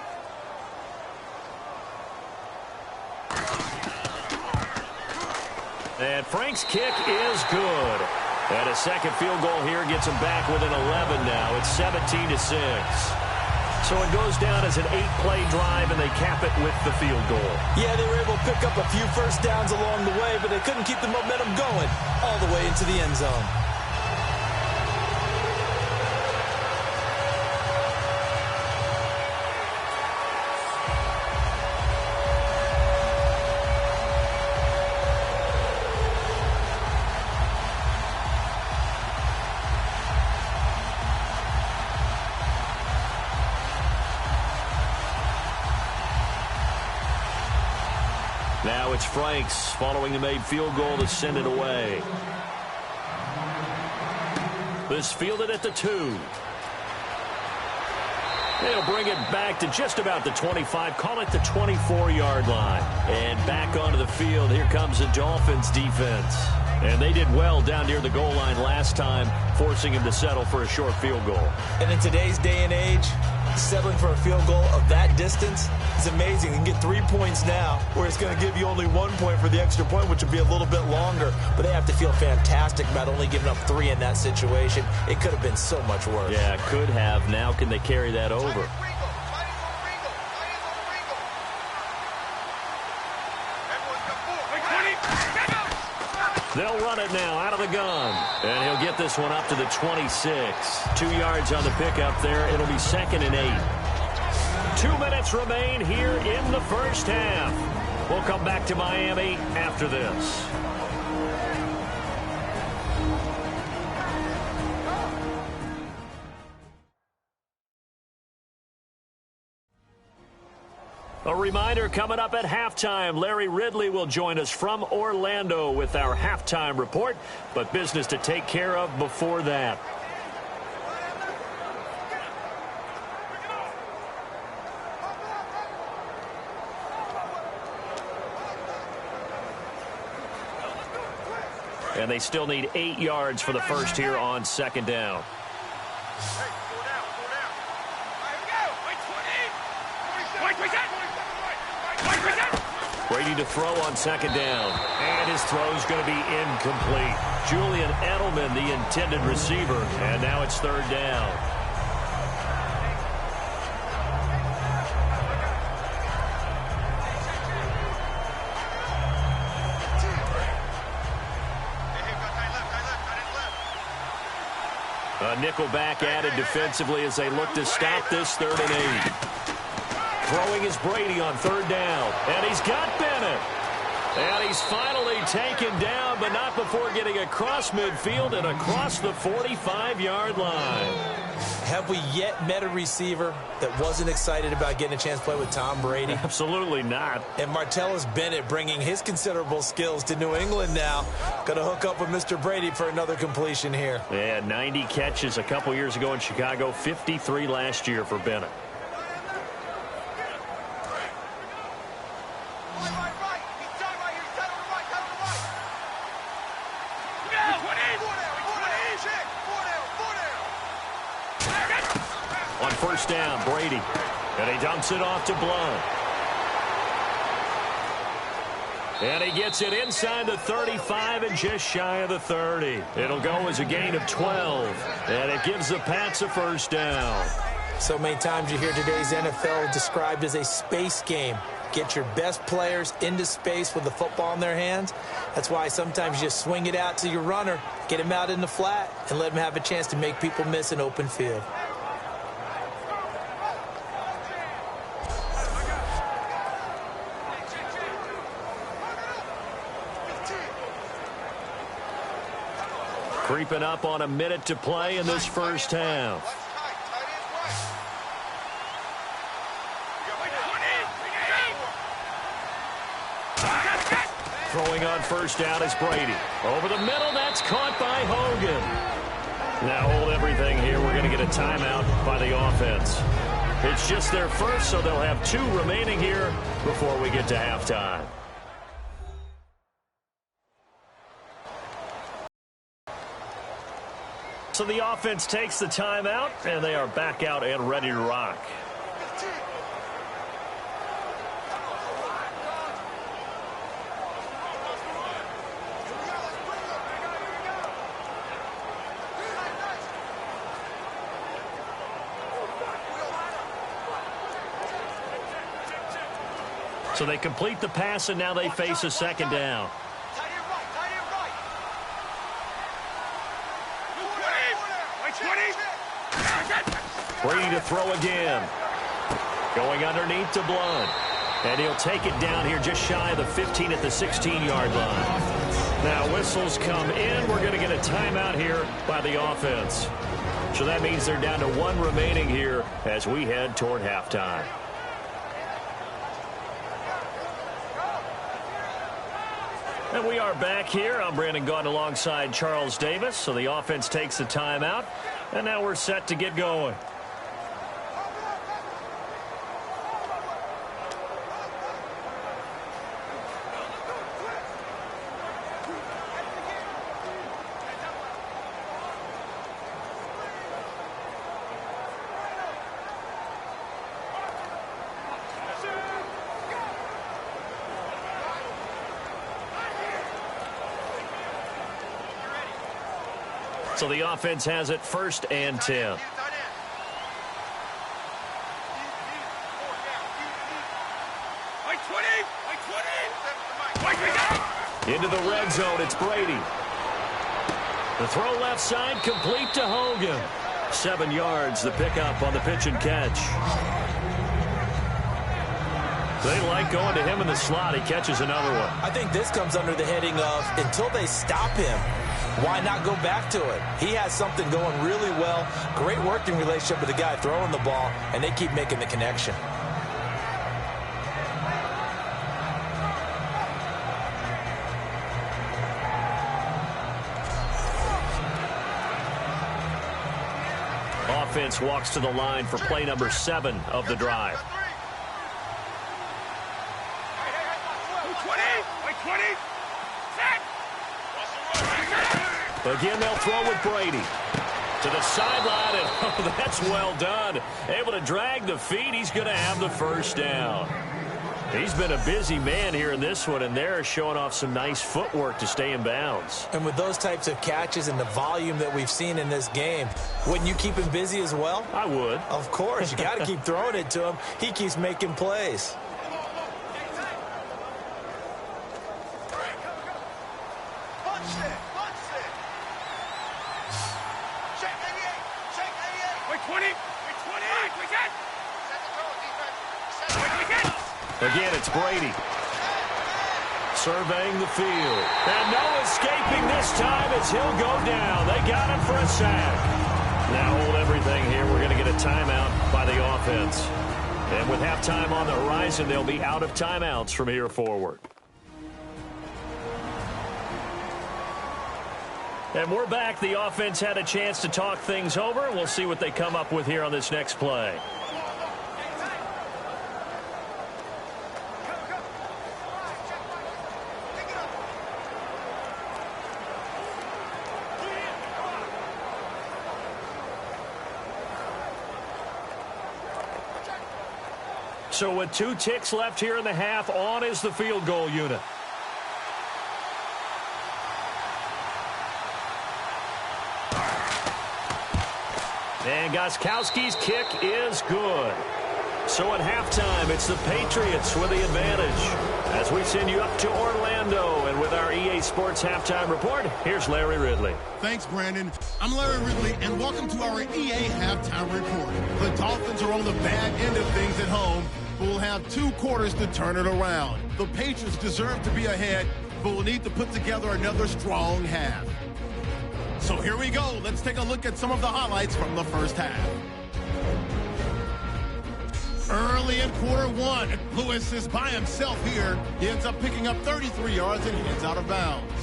And Frank's kick is good. And a second field goal here gets him back within 11 now. It's 17-6. So it goes down as an 8-play drive, and they cap it with the field goal. Yeah, they were able to pick up a few 1st downs along the way, but they couldn't keep the momentum going all the way into the end zone. Now it's Franks following the made field goal to send it away. This fielded at the 2. They'll bring it back to just about the 25, call it the 24-yard line. And back onto the field, here comes the Dolphins defense. And they did well down near the goal line last time, forcing him to settle for a short field goal. And in today's day and age, settling for a field goal of that distance is amazing. You can get 3 points now, where it's going to give you only 1 point for the extra point, which would be a little bit longer. But they have to feel fantastic about only giving up 3 in that situation. It could have been so much worse. Yeah, could have. Now can they carry that over? They'll run it now out of the gun. And he'll get this one up to the 26. 2 yards on the pickup there. It'll be 2nd and 8. 2 minutes remain here in the 1st half. We'll come back to Miami after this. A reminder, coming up at halftime, Larry Ridley will join us from Orlando with our halftime report, but business to take care of before that. And they still need 8 yards for the first here on 2nd down. Brady to throw on 2nd down. And his throw is going to be incomplete. Julian Edelman, the intended receiver. And now it's 3rd down. A nickelback added defensively as they look to stop this 3rd and 8. Throwing is Brady on 3rd down. And he's got Bennett. And he's finally taken down, but not before getting across midfield and across the 45-yard line. Have we yet met a receiver that wasn't excited about getting a chance to play with Tom Brady? Absolutely not. And Martellus Bennett bringing his considerable skills to New England now. Going to hook up with Mr. Brady for another completion here. Yeah, 90 catches a couple years ago in Chicago, 53 last year for Bennett. On first down, Brady. And he dumps it off to Blount. And he gets it inside the 35 and just shy of the 30. It'll go as a gain of 12. And it gives the Pats a first down. So many times you hear today's NFL described as a space game. Get your best players into space with the football in their hands. That's why sometimes you just swing it out to your runner, get him out in the flat, and let him have a chance to make people miss an open field. Creeping up on a minute to play in this first half. Throwing on first down is Brady. Over the middle, that's caught by Hogan. Now hold everything here. We're going to get a timeout by the offense. It's just their first, so they'll have 2 remaining here before we get to halftime. So the offense takes the timeout, and they are back out and ready to rock. So they complete the pass, and now they face a second down. Brady to throw again. Going underneath to Blount. And he'll take it down here just shy of the 15 at the 16-yard line. Now whistles come in. We're going to get a timeout here by the offense. So that means they're down to 1 remaining here as we head toward halftime. And we are back here. I'm Brandon Gaudin alongside Charles Davis. So the offense takes the timeout. And now we're set to get going. So the offense has it first and 10. Into the red zone, it's Brady. The throw left side, complete to Hogan. 7 yards, the pickup on the pitch and catch. They like going to him in the slot. He catches another one. I think this comes under the heading of until they stop him, why not go back to it? He has something going really well. Great working relationship with the guy throwing the ball, and they keep making the connection. Offense walks to the line for play number 7 of the drive. Again, they'll throw with Brady. To the sideline, and oh, that's well done. Able to drag the feet. He's going to have the first down. He's been a busy man here in this one, and they're showing off some nice footwork to stay in bounds. And with those types of catches and the volume that we've seen in this game, wouldn't you keep him busy as well? I would. Of course. You got to keep throwing it to him. He keeps making plays. Again, it's Brady. surveying the field. And no escaping this time as he'll go down. They got him for a sack. Now hold everything here. We're going to get a timeout by the offense. And with halftime on the horizon, they'll be out of timeouts from here forward. And we're back. The offense had a chance to talk things over. We'll see what they come up with here on this next play. So with 2 ticks left here in the half, on is the field goal unit. And Gostkowski's kick is good. So at halftime, it's the Patriots with the advantage. As we send you up to Orlando, and with our EA Sports Halftime Report, here's Larry Ridley. Thanks, Brandon. I'm Larry Ridley, and welcome to our EA Halftime Report. The Dolphins are on the bad end of things at home, but will have 2 quarters to turn it around. The Patriots deserve to be ahead, but will need to put together another strong half. So here we go. Let's take a look at some of the highlights from the first half. Early in quarter 1, Lewis is by himself here. He ends up picking up 33 yards and heads out of bounds.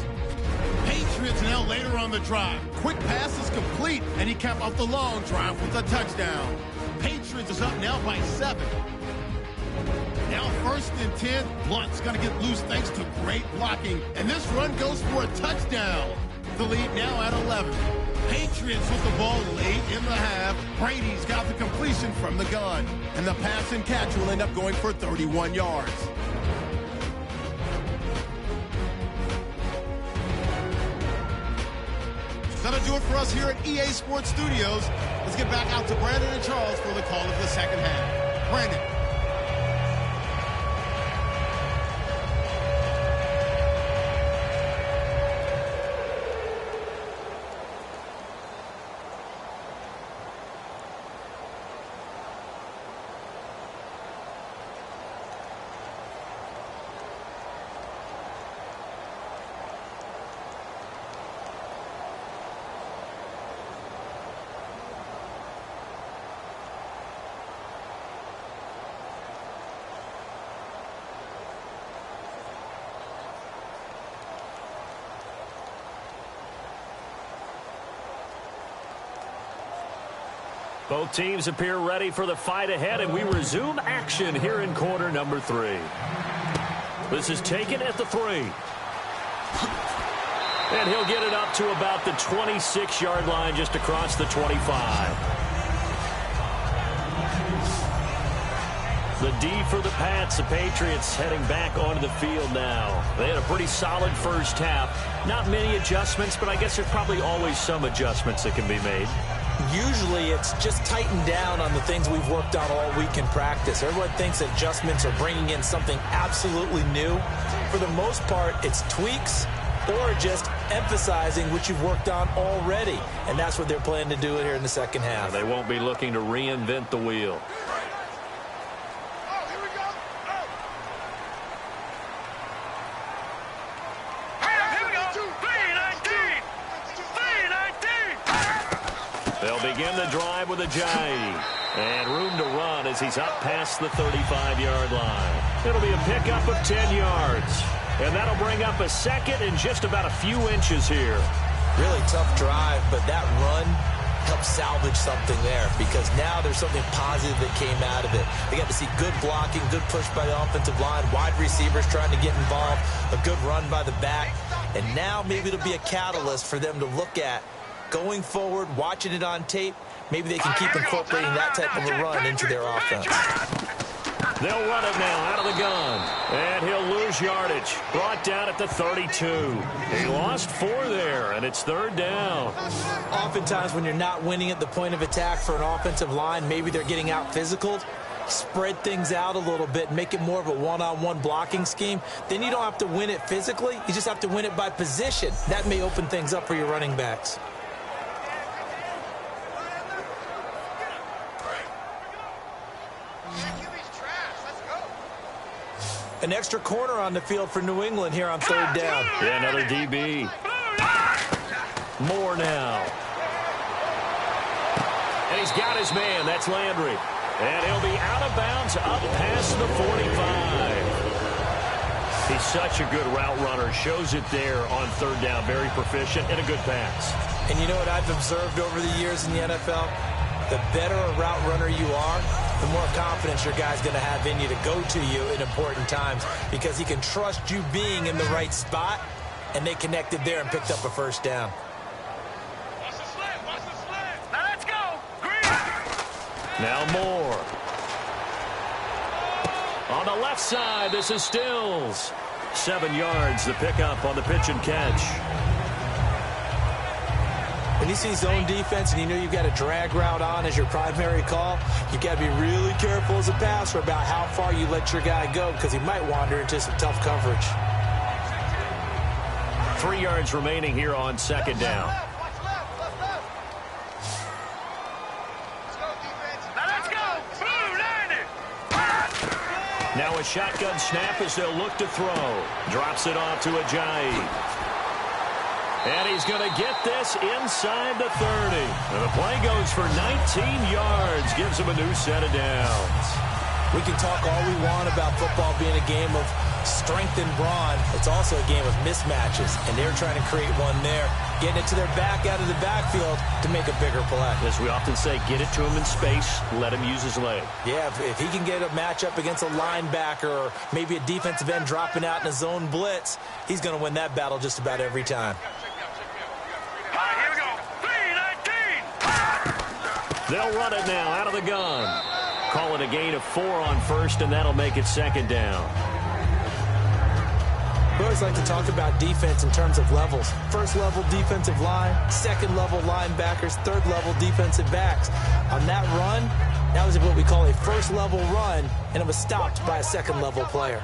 Patriots now later on the drive. Quick pass is complete, and he capped off the long drive with a touchdown. Patriots is up now by 7. Now 1st and 10. Blunt's going to get loose thanks to great blocking, and this run goes for a touchdown. The lead now at 11. Patriots with the ball late in the half. Brady's got the completion from the gun, and the pass and catch will end up going for 31 yards. That'll do it for us here at EA Sports Studios. Let's get back out to Brandon and Charles for the call of the second half. Brandon. Both teams appear ready for the fight ahead, and we resume action here in quarter number 3. This is taken at the 3. And he'll get it up to about the 26-yard line, just across the 25. The D for the Pats. The Patriots heading back onto the field now. They had a pretty solid first half. Not many adjustments, but I guess there's probably always some adjustments that can be made. Usually it's just tightened down on the things we've worked on all week in practice. Everyone thinks adjustments are bringing in something absolutely new. For the most part, it's tweaks or just emphasizing what you've worked on already. And that's what they're planning to do here in the second half. They won't be looking to reinvent the wheel. They'll begin the drive with a Ajayi. And room to run as he's up past the 35-yard line. It'll be a pickup of 10 yards. And that'll bring up a second and just about a few inches here. Really tough drive, but that run helped salvage something there, because now there's something positive that came out of it. They got to see good blocking, good push by the offensive line, wide receivers trying to get involved, a good run by the back. And now maybe it'll be a catalyst for them to look at going forward, watching it on tape. Maybe they can keep incorporating that type of a run into their offense. They'll run it now out of the gun. And he'll lose yardage. Brought down at the 32. He lost 4 there, and it's 3rd down. Oftentimes when you're not winning at the point of attack for an offensive line, maybe they're getting out physical. Spread things out a little bit, make it more of a one-on-one blocking scheme. Then you don't have to win it physically. You just have to win it by position. That may open things up for your running backs. An extra corner on the field for New England here on third down. Yeah, another DB. More now. And he's got his man. That's Landry. And he'll be out of bounds up past the 45. He's such a good route runner. Shows it there on third down. Very proficient and a good pass. And you know what I've observed over the years in the NFL? The better a route runner you are, the more confidence your guy's going to have in you to go to you in important times because he can trust you being in the right spot, and they connected there and picked up a first down. Watch the slant. Watch the slant. Now let's go. Green. Now Moore. On the left side, this is Stills. 7 yards, the pickup on the pitch and catch. When you see zone defense and you know you've got a drag route on as your primary call, you've got to be really careful as a passer about how far you let your guy go because he might wander into some tough coverage. 3 yards remaining here on second down. Now a shotgun snap as they'll look to throw. Drops it off to Ajayi. And he's going to get this inside the 30. And the play goes for 19 yards. Gives him a new set of downs. We can talk all we want about football being a game of strength and brawn. It's also a game of mismatches. And they're trying to create one there. Getting it to their back out of the backfield to make a bigger play. As we often say, get it to him in space. Let him use his leg. Yeah, if he can get a matchup against a linebacker or maybe a defensive end dropping out in a zone blitz, he's going to win that battle just about every time. They'll run it now out of the gun. Call it a gain of 4 on first, and that'll make it second down. We always like to talk about defense in terms of levels. First level defensive line, second level linebackers, third level defensive backs. On that run, that was what we call a first level run, and it was stopped by a second level player.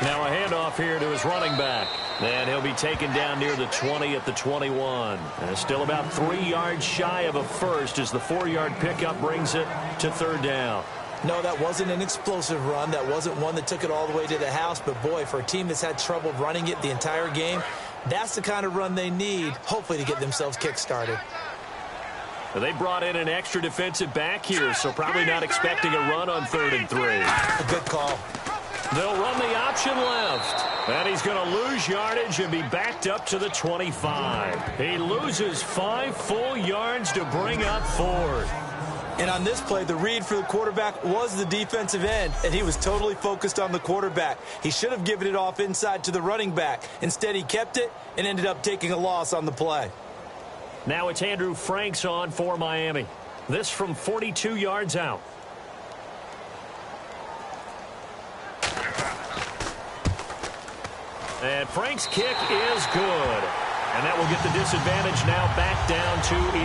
Now a handoff here to his running back. And he'll be taken down near the 20 at the 21. And still about 3 yards shy of a first as the 4-yard pickup brings it to third down. No, that wasn't an explosive run. That wasn't one that took it all the way to the house. But, boy, for a team that's had trouble running it the entire game, that's the kind of run they need, hopefully, to get themselves kick-started. They brought in an extra defensive back here, so probably not expecting a run on 3rd and 3. A good call. They'll run the option left. And he's going to lose yardage and be backed up to the 25. He loses 5 full yards to bring up 4th. And on this play, the read for the quarterback was the defensive end, and he was totally focused on the quarterback. He should have given it off inside to the running back. Instead, he kept it and ended up taking a loss on the play. Now it's Andrew Franks on for Miami. This from 42 yards out. And Frank's kick is good. And that will get the disadvantage now back down to 11.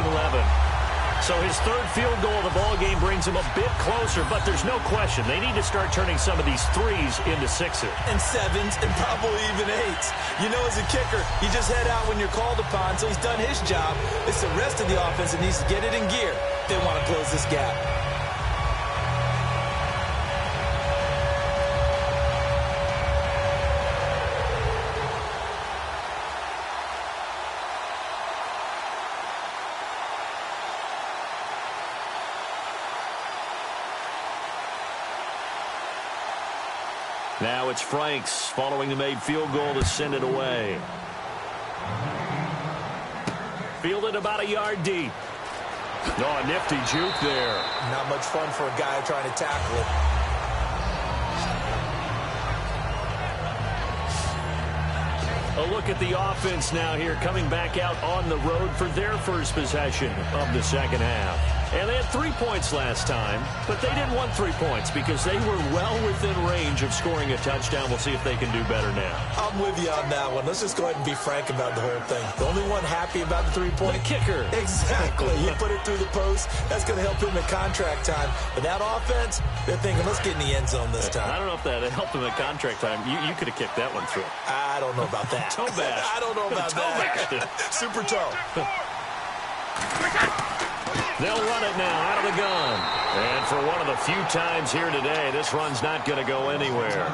So his 3rd field goal of the ball game brings him a bit closer, but there's no question they need to start turning some of these 3s into 6s. And 7s and probably even 8s. You know, as a kicker, you just head out when you're called upon, so he's done his job. It's the rest of the offense that needs to get it in gear if they want to close this gap. Now it's Franks following the made field goal to send it away. Fielded about a yard deep. Oh, a nifty juke there. Not much fun for a guy trying to tackle it. A look at the offense now here, coming back out on the road for their first possession of the second half. And they had 3 points last time, but they didn't want 3 points because they were well within range of scoring a touchdown. We'll see if they can do better now. I'm with you on that one. Let's just go ahead and be frank about the whole thing. The only one happy about the 3-point. The kicker. Exactly. You put it through the post. That's going to help him at contract time. But that offense, they're thinking, let's get in the end zone this time. I don't know if that helped him at contract time. You could have kicked that one through. I don't know about that. Toe bash. I don't know about that. Bash. Super toe. They'll run it now out of the gun. And for one of the few times here today, this run's not going to go anywhere.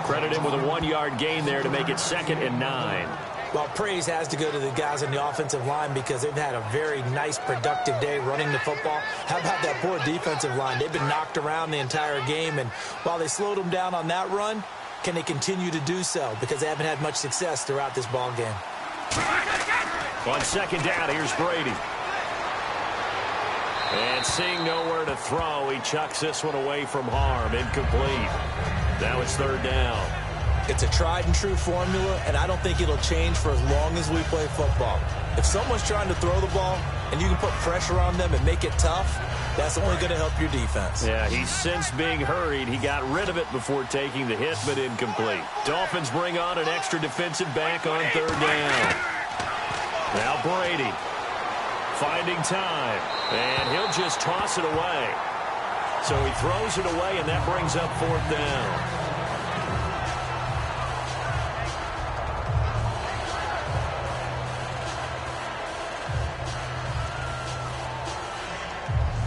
Credit him with a 1-yard gain there to make it 2nd and 9. Well, praise has to go to the guys on the offensive line because they've had a very nice, productive day running the football. How about that poor defensive line? They've been knocked around the entire game, and while they slowed them down on that run, can they continue to do so? Because they haven't had much success throughout this ball game. On 2nd down, here's Brady. And seeing nowhere to throw, he chucks this one away from harm. Incomplete. Now it's 3rd down. It's a tried-and-true formula, and I don't think it'll change for as long as we play football. If someone's trying to throw the ball and you can put pressure on them and make it tough, that's only going to help your defense. Yeah, he's since being hurried. He got rid of it before taking the hit, but incomplete. Dolphins bring on an extra defensive back on 3rd down. Now Brady finding time, and he'll just toss it away. So he throws it away, and that brings up 4th down.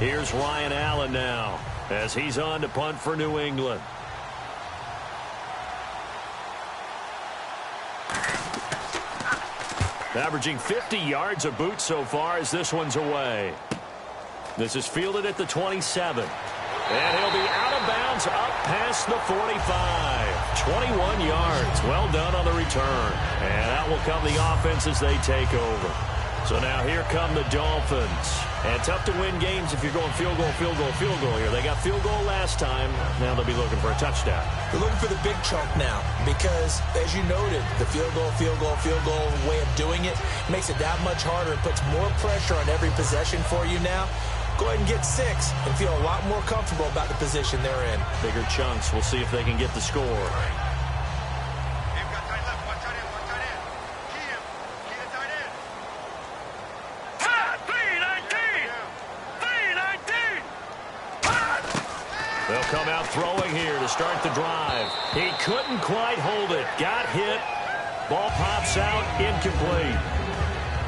Here's Ryan Allen now as he's on to punt for New England. Averaging 50 yards a boot so far as this one's away. This is fielded at the 27. And he'll be out of bounds up past the 45. 21 yards. Well done on the return. And out will come the offense as they take over. So now here come the Dolphins. And tough to win games if you're going field goal, field goal, field goal here. They got field goal last time. Now they'll be looking for a touchdown. They're looking for the big chunk now because, as you noted, the field goal way of doing it makes it that much harder. It puts more pressure on every possession for you now. Go ahead and get 6 and feel a lot more comfortable about the position they're in. Bigger chunks. We'll see if they can get the score. They'll come out throwing here to start the drive. He couldn't quite hold it. Got hit. Ball pops out. Incomplete.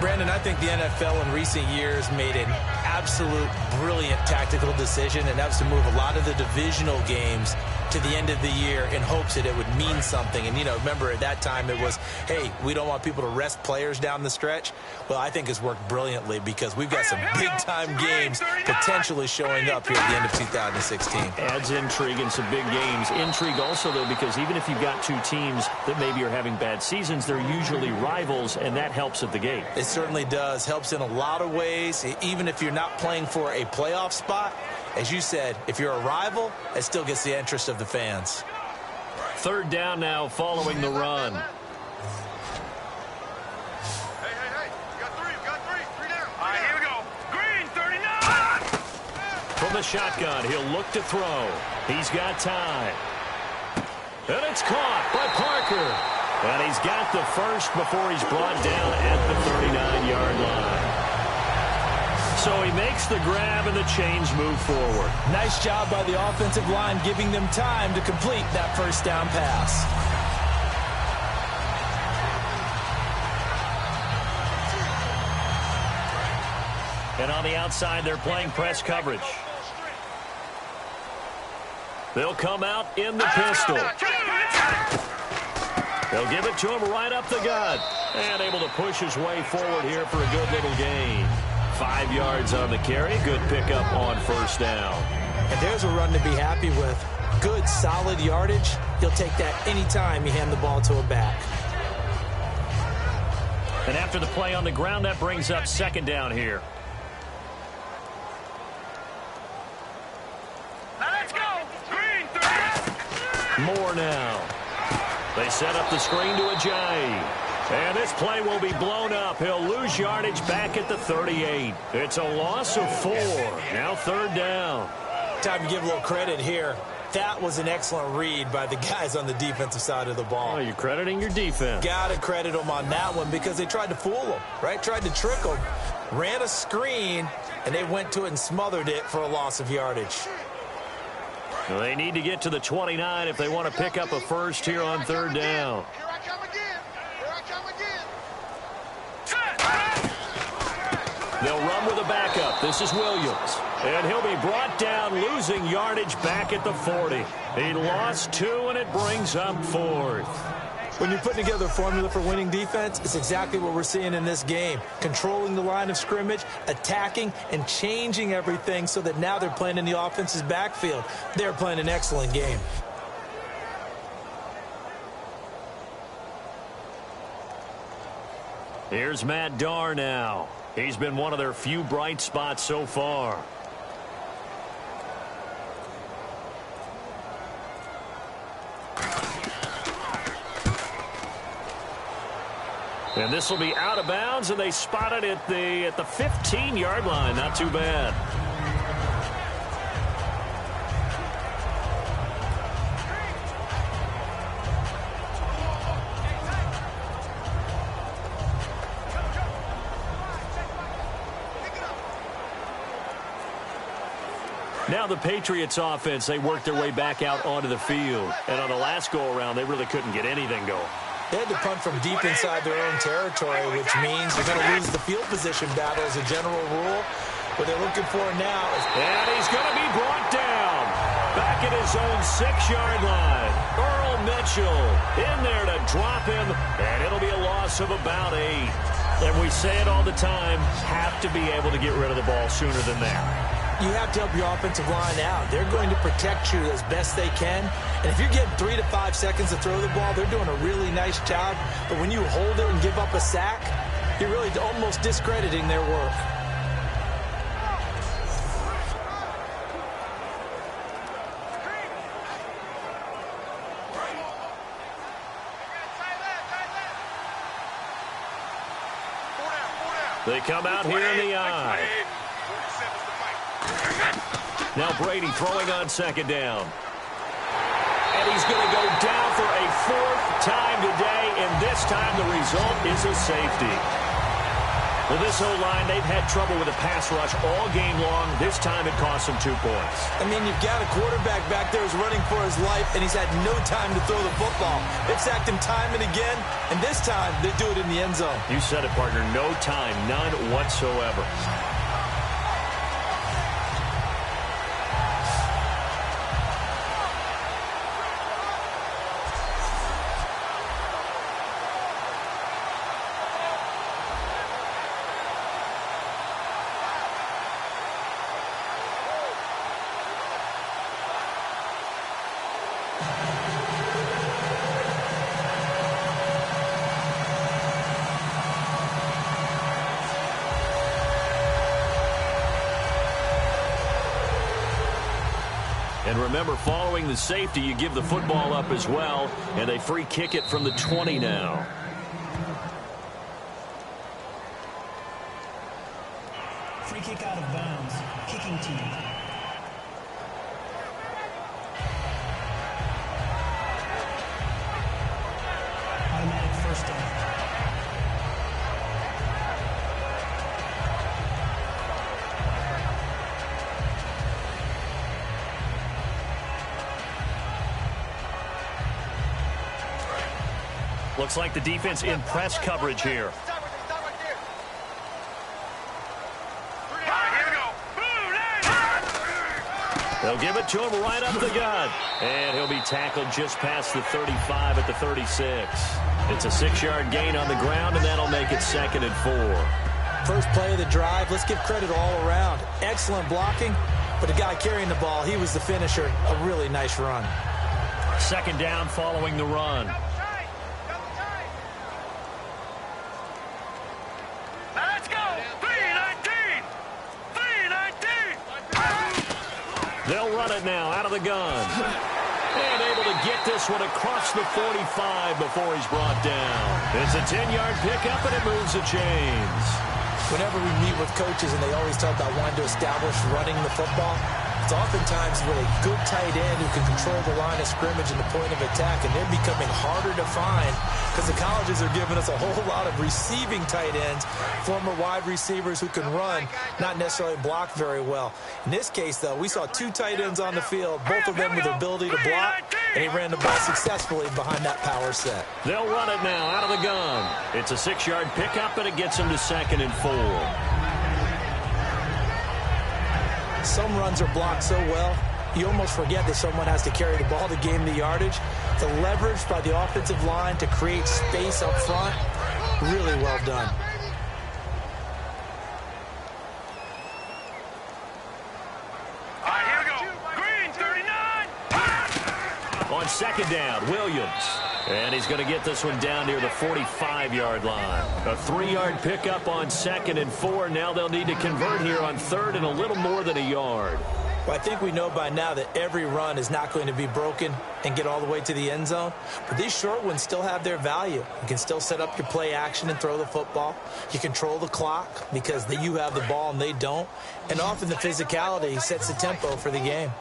Brandon, I think the NFL in recent years made an absolute brilliant tactical decision, and that was to move a lot of the divisional games to the end of the year in hopes that it would mean something. And, you know, remember at that time it was, hey, we don't want people to rest players down the stretch. Well, I think it's worked brilliantly because we've got some big-time games potentially showing up here at the end of 2016. Adds intrigue in some big games. Intrigue also, though, because even if you've got two teams that maybe are having bad seasons, they're usually rivals, and that helps at the gate. It certainly does. Helps in a lot of ways, even if you're not playing for a playoff spot. As you said, if you're a rival, it still gets the interest of the fans. 3rd down now following the run. Hey, you got three down. All right, here we go. Green, 39. From the shotgun, he'll look to throw. He's got time. And it's caught by Parker. And he's got the first before he's brought down at the 39-yard line. So he makes the grab and the chains move forward. Nice job by the offensive line giving them time to complete that first down pass. And on the outside, they're playing press coverage. They'll come out in the pistol. They'll give it to him right up the gut. And able to push his way forward here for a good little gain. 5 yards on the carry. Good pickup on first down. And there's a run to be happy with. Good, solid yardage. He'll take that anytime you hand the ball to a back. And after the play on the ground, that brings up 2nd down here. Now let's go. Green, 30. More now. They set up the screen to Ajayi. And this play will be blown up. He'll lose yardage back at the 38. It's a loss of 4. Now 3rd down. Time to give a little credit here. That was an excellent read by the guys on the defensive side of the ball. Oh, you're crediting your defense. Got to credit them on that one because they tried to fool them, right? Tried to trick them. Ran a screen, and they went to it and smothered it for a loss of yardage. Well, they need to get to the 29 if they want to pick up a first here on 3rd down. Here I come again. They'll run with a backup. This is Williams. And he'll be brought down, losing yardage back at the 40. He lost 2, and it brings up 4th. When you're putting together a formula for winning defense, it's exactly what we're seeing in this game. Controlling the line of scrimmage, attacking, and changing everything so that now they're playing in the offense's backfield. They're playing an excellent game. Here's Matt Darr now. He's been one of their few bright spots so far. And this will be out of bounds, and they spot it at the 15-yard line. Not too bad. Now the Patriots offense, they worked their way back out onto the field. And on the last go-around, they really couldn't get anything going. They had to punt from deep inside their own territory, which means you're going to lose the field position battle as a general rule. What they're looking for now is... And he's going to be brought down. Back at his own 6-yard line. Earl Mitchell in there to drop him. And it'll be a loss of about 8. And we say it all the time, have to be able to get rid of the ball sooner than that. You have to help your offensive line out. They're going to protect you as best they can. And if you're getting 3 to 5 seconds to throw the ball, they're doing a really nice job. But when you hold it and give up a sack, you're really almost discrediting their work. They come out here in the eye. Now Brady throwing on 2nd down. And he's going to go down for a 4th time today, and this time the result is a safety. Well, this O-line, they've had trouble with a pass rush all game long. This time it cost them 2 points. I mean, you've got a quarterback back there who's running for his life, and he's had no time to throw the football. They've sacked him time and again, and this time they do it in the end zone. You said it, partner. No time, none whatsoever. And remember, following the safety, you give the football up as well, and they free kick it from the 20 now. Free kick out of bounds. Kicking team. Automatic first down. Looks like the defense in press coverage here. They'll give it to him right up the gut. And he'll be tackled just past the 35 at the 36. It's a 6-yard gain on the ground, and that'll make it 2nd and 4. First play of the drive, let's give credit all around. Excellent blocking, but the guy carrying the ball, he was the finisher. A really nice run. 2nd down following the run. They'll run it now out of the gun. And able to get this one across the 45 before he's brought down. It's a 10-yard pickup, and it moves the chains. Whenever we meet with coaches and they always talk about wanting to establish running the football, it's oftentimes with a good tight end who can control the line of scrimmage and the point of attack, and they're becoming harder to find because the colleges are giving us a whole lot of receiving tight ends, former wide receivers who can run, not necessarily block very well. In this case, though, we saw 2 tight ends on the field, both of them with the ability to block, and he ran the ball successfully behind that power set. They'll run it now out of the gun. It's a 6-yard pickup, and it gets him to 2nd and 4. Some runs are blocked so well, you almost forget that someone has to carry the ball to gain the yardage. The leverage by the offensive line to create space up front, really well done. All right, here we go. Green, 39. On second down, Williams. And he's going to get this one down near the 45-yard line. A 3-yard pickup on 2nd and 4. Now they'll need to convert here on 3rd and a little more than a yard. Well, I think we know by now that every run is not going to be broken and get all the way to the end zone. But these short ones still have their value. You can still set up your play action and throw the football. You control the clock because you have the ball and they don't. And often the physicality sets the tempo for the game.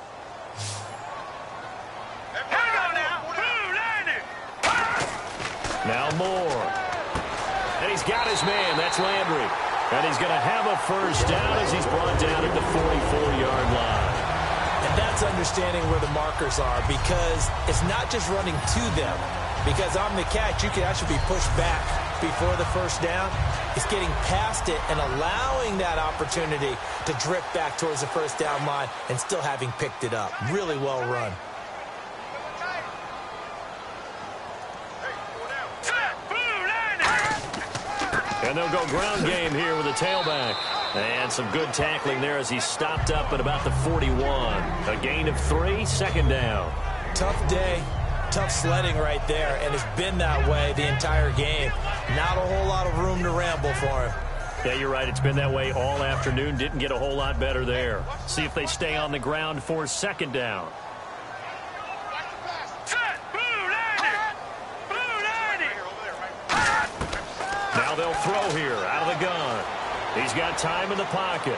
Now Moore. And he's got his man. That's Landry. And he's going to have a first down as he's brought down at the 44-yard line. And that's understanding where the markers are, because it's not just running to them. Because on the catch, you can actually be pushed back before the first down. It's getting past it and allowing that opportunity to drift back towards the first down line and still having picked it up. Really well run. And they'll go ground game here with a tailback. And some good tackling there as he stopped up at about the 41. A gain of 3, second down. Tough day, tough sledding right there, and it's been that way the entire game. Not a whole lot of room to ramble for him. Yeah, you're right. It's been that way all afternoon. Didn't get a whole lot better there. See if they stay on the ground for second down. Now they'll throw here out of the gun. He's got time in the pocket.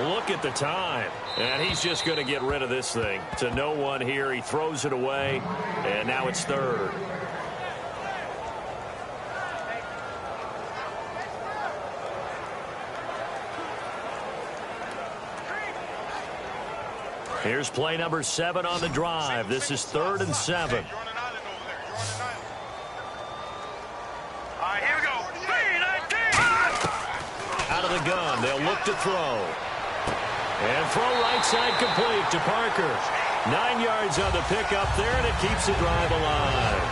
Look at the time. And he's just going to get rid of this thing. To no one here. He throws it away. And now it's 3rd. Here's play number 7 on the drive. This is 3rd and 7. Out of the gun, they'll look to throw. And throw right side complete to Parker. 9 yards on the pickup there, and it keeps the drive alive.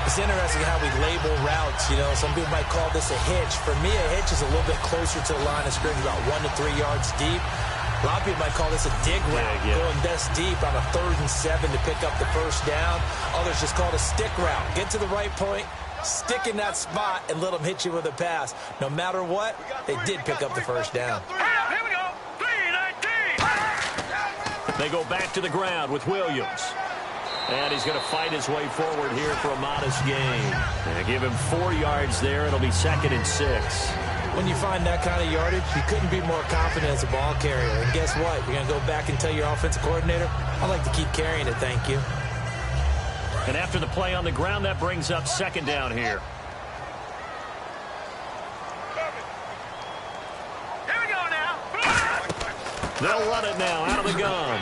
It's interesting how we label routes. You know, some people might call this a hitch. For me, a hitch is a little bit closer to the line of scrimmage, about 1 to 3 yards deep. A lot of people might call this a dig route, going this deep on a 3rd and 7 to pick up the first down. Others just call it a stick route. Get to the right point, stick in that spot, and let them hit you with a pass. No matter what, they did pick up the first down. Here we go. 3-19. They go back to the ground with Williams. And he's going to fight his way forward here for a modest gain. And give him 4 yards there. It'll be 2nd and 6. When you find that kind of yardage, you couldn't be more confident as a ball carrier. And guess what? You're going to go back and tell your offensive coordinator, I'd like to keep carrying it, thank you. And after the play on the ground, that brings up 2nd down here. Here we go now. They'll run it now out of the gun.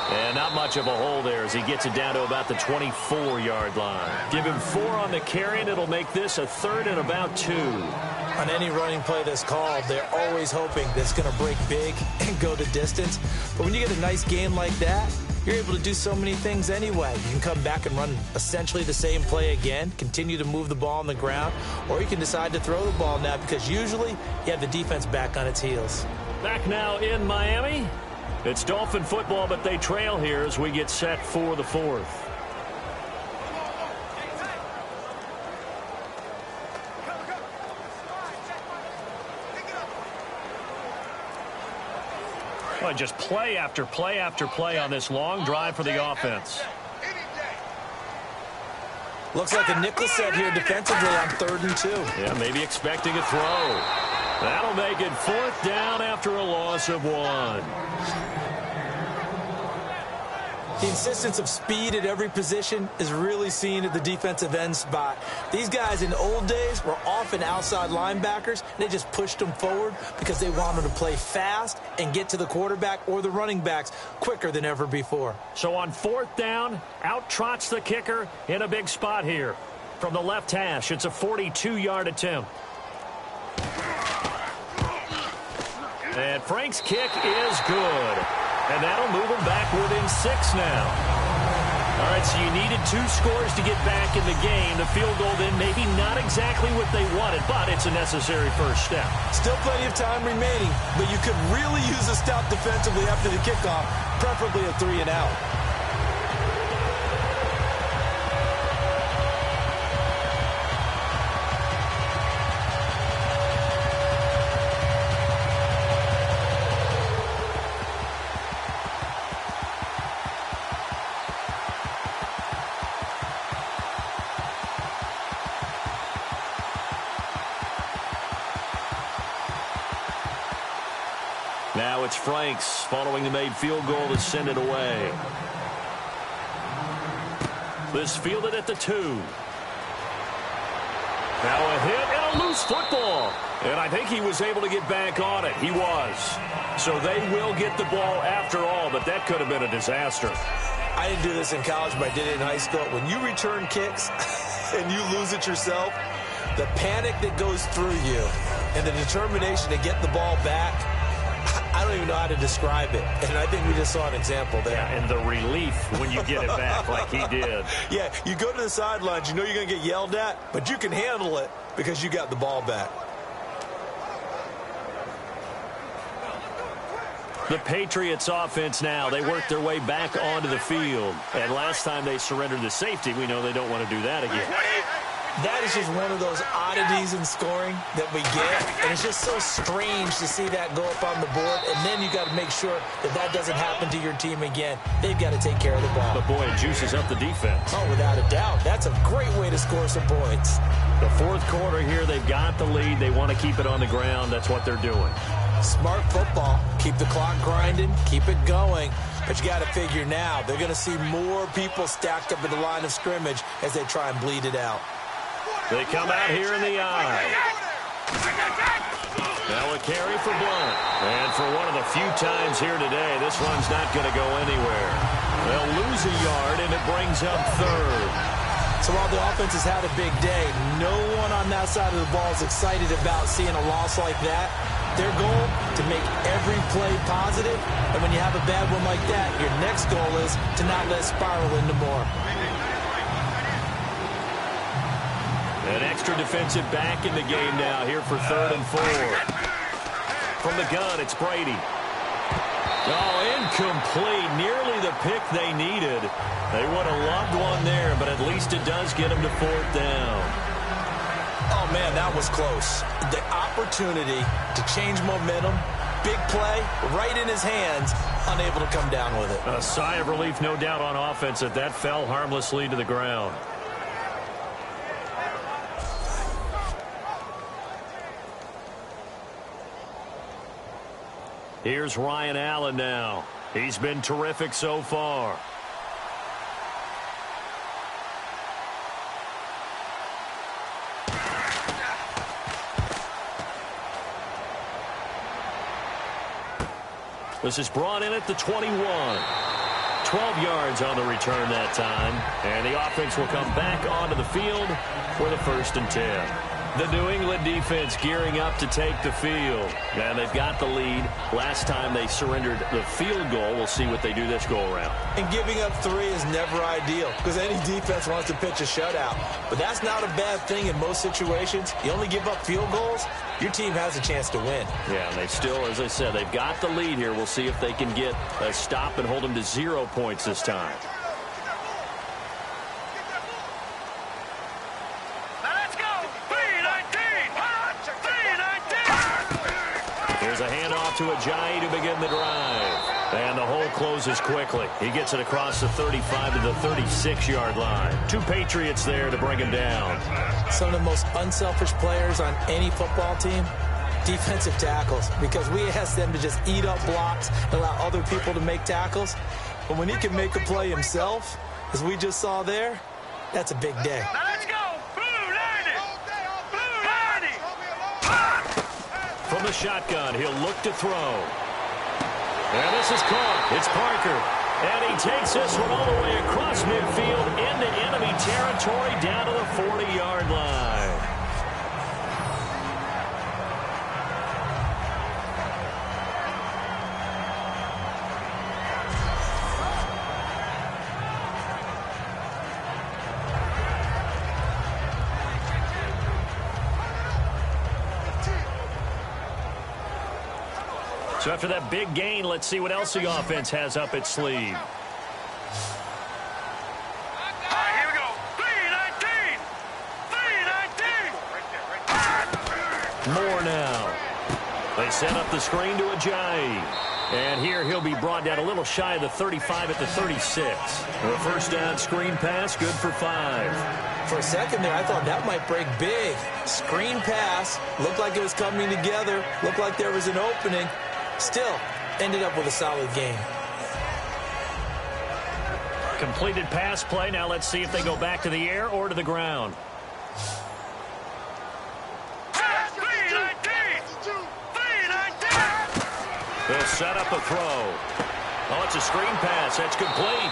And not much of a hole there as he gets it down to about the 24-yard line. Give him 4 on the carry, and it'll make this a 3rd and about 2. On any running play that's called, they're always hoping that it's going to break big and go the distance. But when you get a nice game like that, you're able to do so many things anyway. You can come back and run essentially the same play again, continue to move the ball on the ground, or you can decide to throw the ball now because usually you have the defense back on its heels. Back now in Miami. It's Dolphin football, but they trail here as we get set for the 4th. Well, just play after play after play on this long drive for the offense. Looks like a nickel set here defensively on 3rd and 2. Yeah, maybe expecting a throw. That'll make it 4th down after a loss of 1. The insistence of speed at every position is really seen at the defensive end spot. These guys in the old days were often outside linebackers. They just pushed them forward because they wanted to play fast and get to the quarterback or the running backs quicker than ever before. So on 4th down, out trots the kicker in a big spot here. From the left hash, it's a 42-yard attempt. And Frank's kick is good. And that'll move them back within 6 now. All right, so you needed 2 scores to get back in the game. The field goal then maybe not exactly what they wanted, but it's a necessary first step. Still plenty of time remaining, but you could really use a stop defensively after the kickoff, preferably a 3 and out. Now it's Franks following the made field goal to send it away. This fielded at the 2. Now a hit and a loose football. And I think he was able to get back on it. He was. So they will get the ball after all, but that could have been a disaster. I didn't do this in college, but I did it in high school. When you return kicks and you lose it yourself, the panic that goes through you and the determination to get the ball back, I don't even know how to describe it. And I think we just saw an example there. Yeah, and the relief when you get it back like he did. Yeah, you go to the sidelines, you know you're going to get yelled at, but you can handle it because you got the ball back. The Patriots offense now, they work their way back onto the field. And last time they surrendered the safety, we know they don't want to do that again. That is just one of those oddities in scoring that we get. And it's just so strange to see that go up on the board. And then you got to make sure that that doesn't happen to your team again. They've got to take care of the ball. But, boy, it juices up the defense. Oh, without a doubt. That's a great way to score some points. The fourth quarter here, they've got the lead. They want to keep it on the ground. That's what they're doing. Smart football. Keep the clock grinding. Keep it going. But you got to figure now, they're going to see more people stacked up at the line of scrimmage as they try and bleed it out. They come out here in the eye. Now a carry for Blunt. And for one of the few times here today, this one's not going to go anywhere. They'll lose a yard, and it brings up 3rd. So while the offense has had a big day, no one on that side of the ball is excited about seeing a loss like that. Their goal, to make every play positive. And when you have a bad one like that, your next goal is to not let it spiral into more. An extra defensive back in the game now here for 3rd and 4. From the gun, it's Brady. Oh, incomplete. Nearly the pick they needed. They would have loved one there, but at least it does get them to 4th down. Oh, man, that was close. The opportunity to change momentum, big play, right in his hands, unable to come down with it. A sigh of relief, no doubt, on offense that fell harmlessly to the ground. Here's Ryan Allen now. He's been terrific so far. This is brought in at the 21. 12 yards on the return that time. And the offense will come back onto the field for the 1st and 10. The New England defense gearing up to take the field. And they've got the lead. Last time they surrendered the field goal. We'll see what they do this go-around. And giving up 3 is never ideal because any defense wants to pitch a shutout. But that's not a bad thing in most situations. You only give up field goals, your team has a chance to win. Yeah, and they still, as I said, they've got the lead here. We'll see if they can get a stop and hold them to 0 points this time. Here's a handoff to Ajayi to begin the drive. And the hole closes quickly. He gets it across the 35 to the 36-yard line. 2 Patriots there to bring him down. Some of the most unselfish players on any football team, defensive tackles, because we ask them to just eat up blocks and allow other people to make tackles. But when he can make a play himself, as we just saw there, that's a big day. Now let's go. Blue 90. Blue 90. From the shotgun, he'll look to throw. And this is caught. It's Parker. And he takes this one all the way across midfield into enemy territory down to the 40-yard line. So after that big gain, let's see what else the offense has up its sleeve. Here we go. 3-19. More now. They set up the screen to Ajayi. And here he'll be brought down a little shy of the 35 at the 36. A first down screen pass, good for 5. For a second there, I thought that might break big. Screen pass, looked like it was coming together, looked like there was an opening. Still, ended up with a solid game. Completed pass play. Now let's see if they go back to the air or to the ground. They'll set up a throw. Oh, it's a screen pass. That's complete.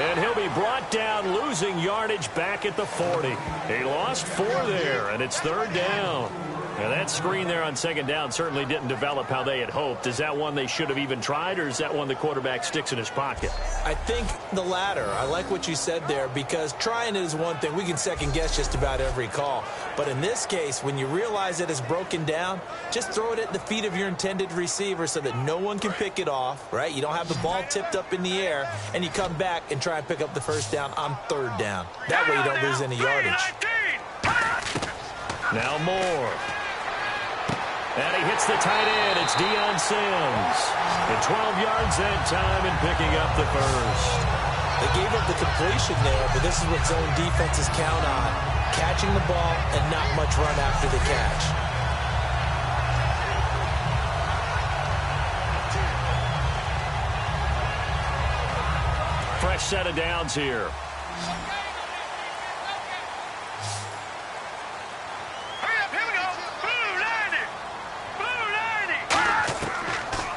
And he'll be brought down, losing yardage back at the 40. He lost 4 there, and it's 3rd down. And that screen there on 2nd down certainly didn't develop how they had hoped. Is that one they should have even tried, or is that one the quarterback sticks in his pocket? I think the latter. I like what you said there, because trying it is one thing. We can second guess just about every call. But in this case, when you realize that it's broken down, just throw it at the feet of your intended receiver so that no one can pick it off, right? You don't have the ball tipped up in the air, and you come back and try and pick up the first down on 3rd down. That way you don't lose any yardage. Now Moore. And he hits the tight end. It's Deion Sims. And 12 yards that time and picking up the first. They gave up the completion there, but this is what zone defenses count on. Catching the ball and not much run after the catch. Fresh set of downs here.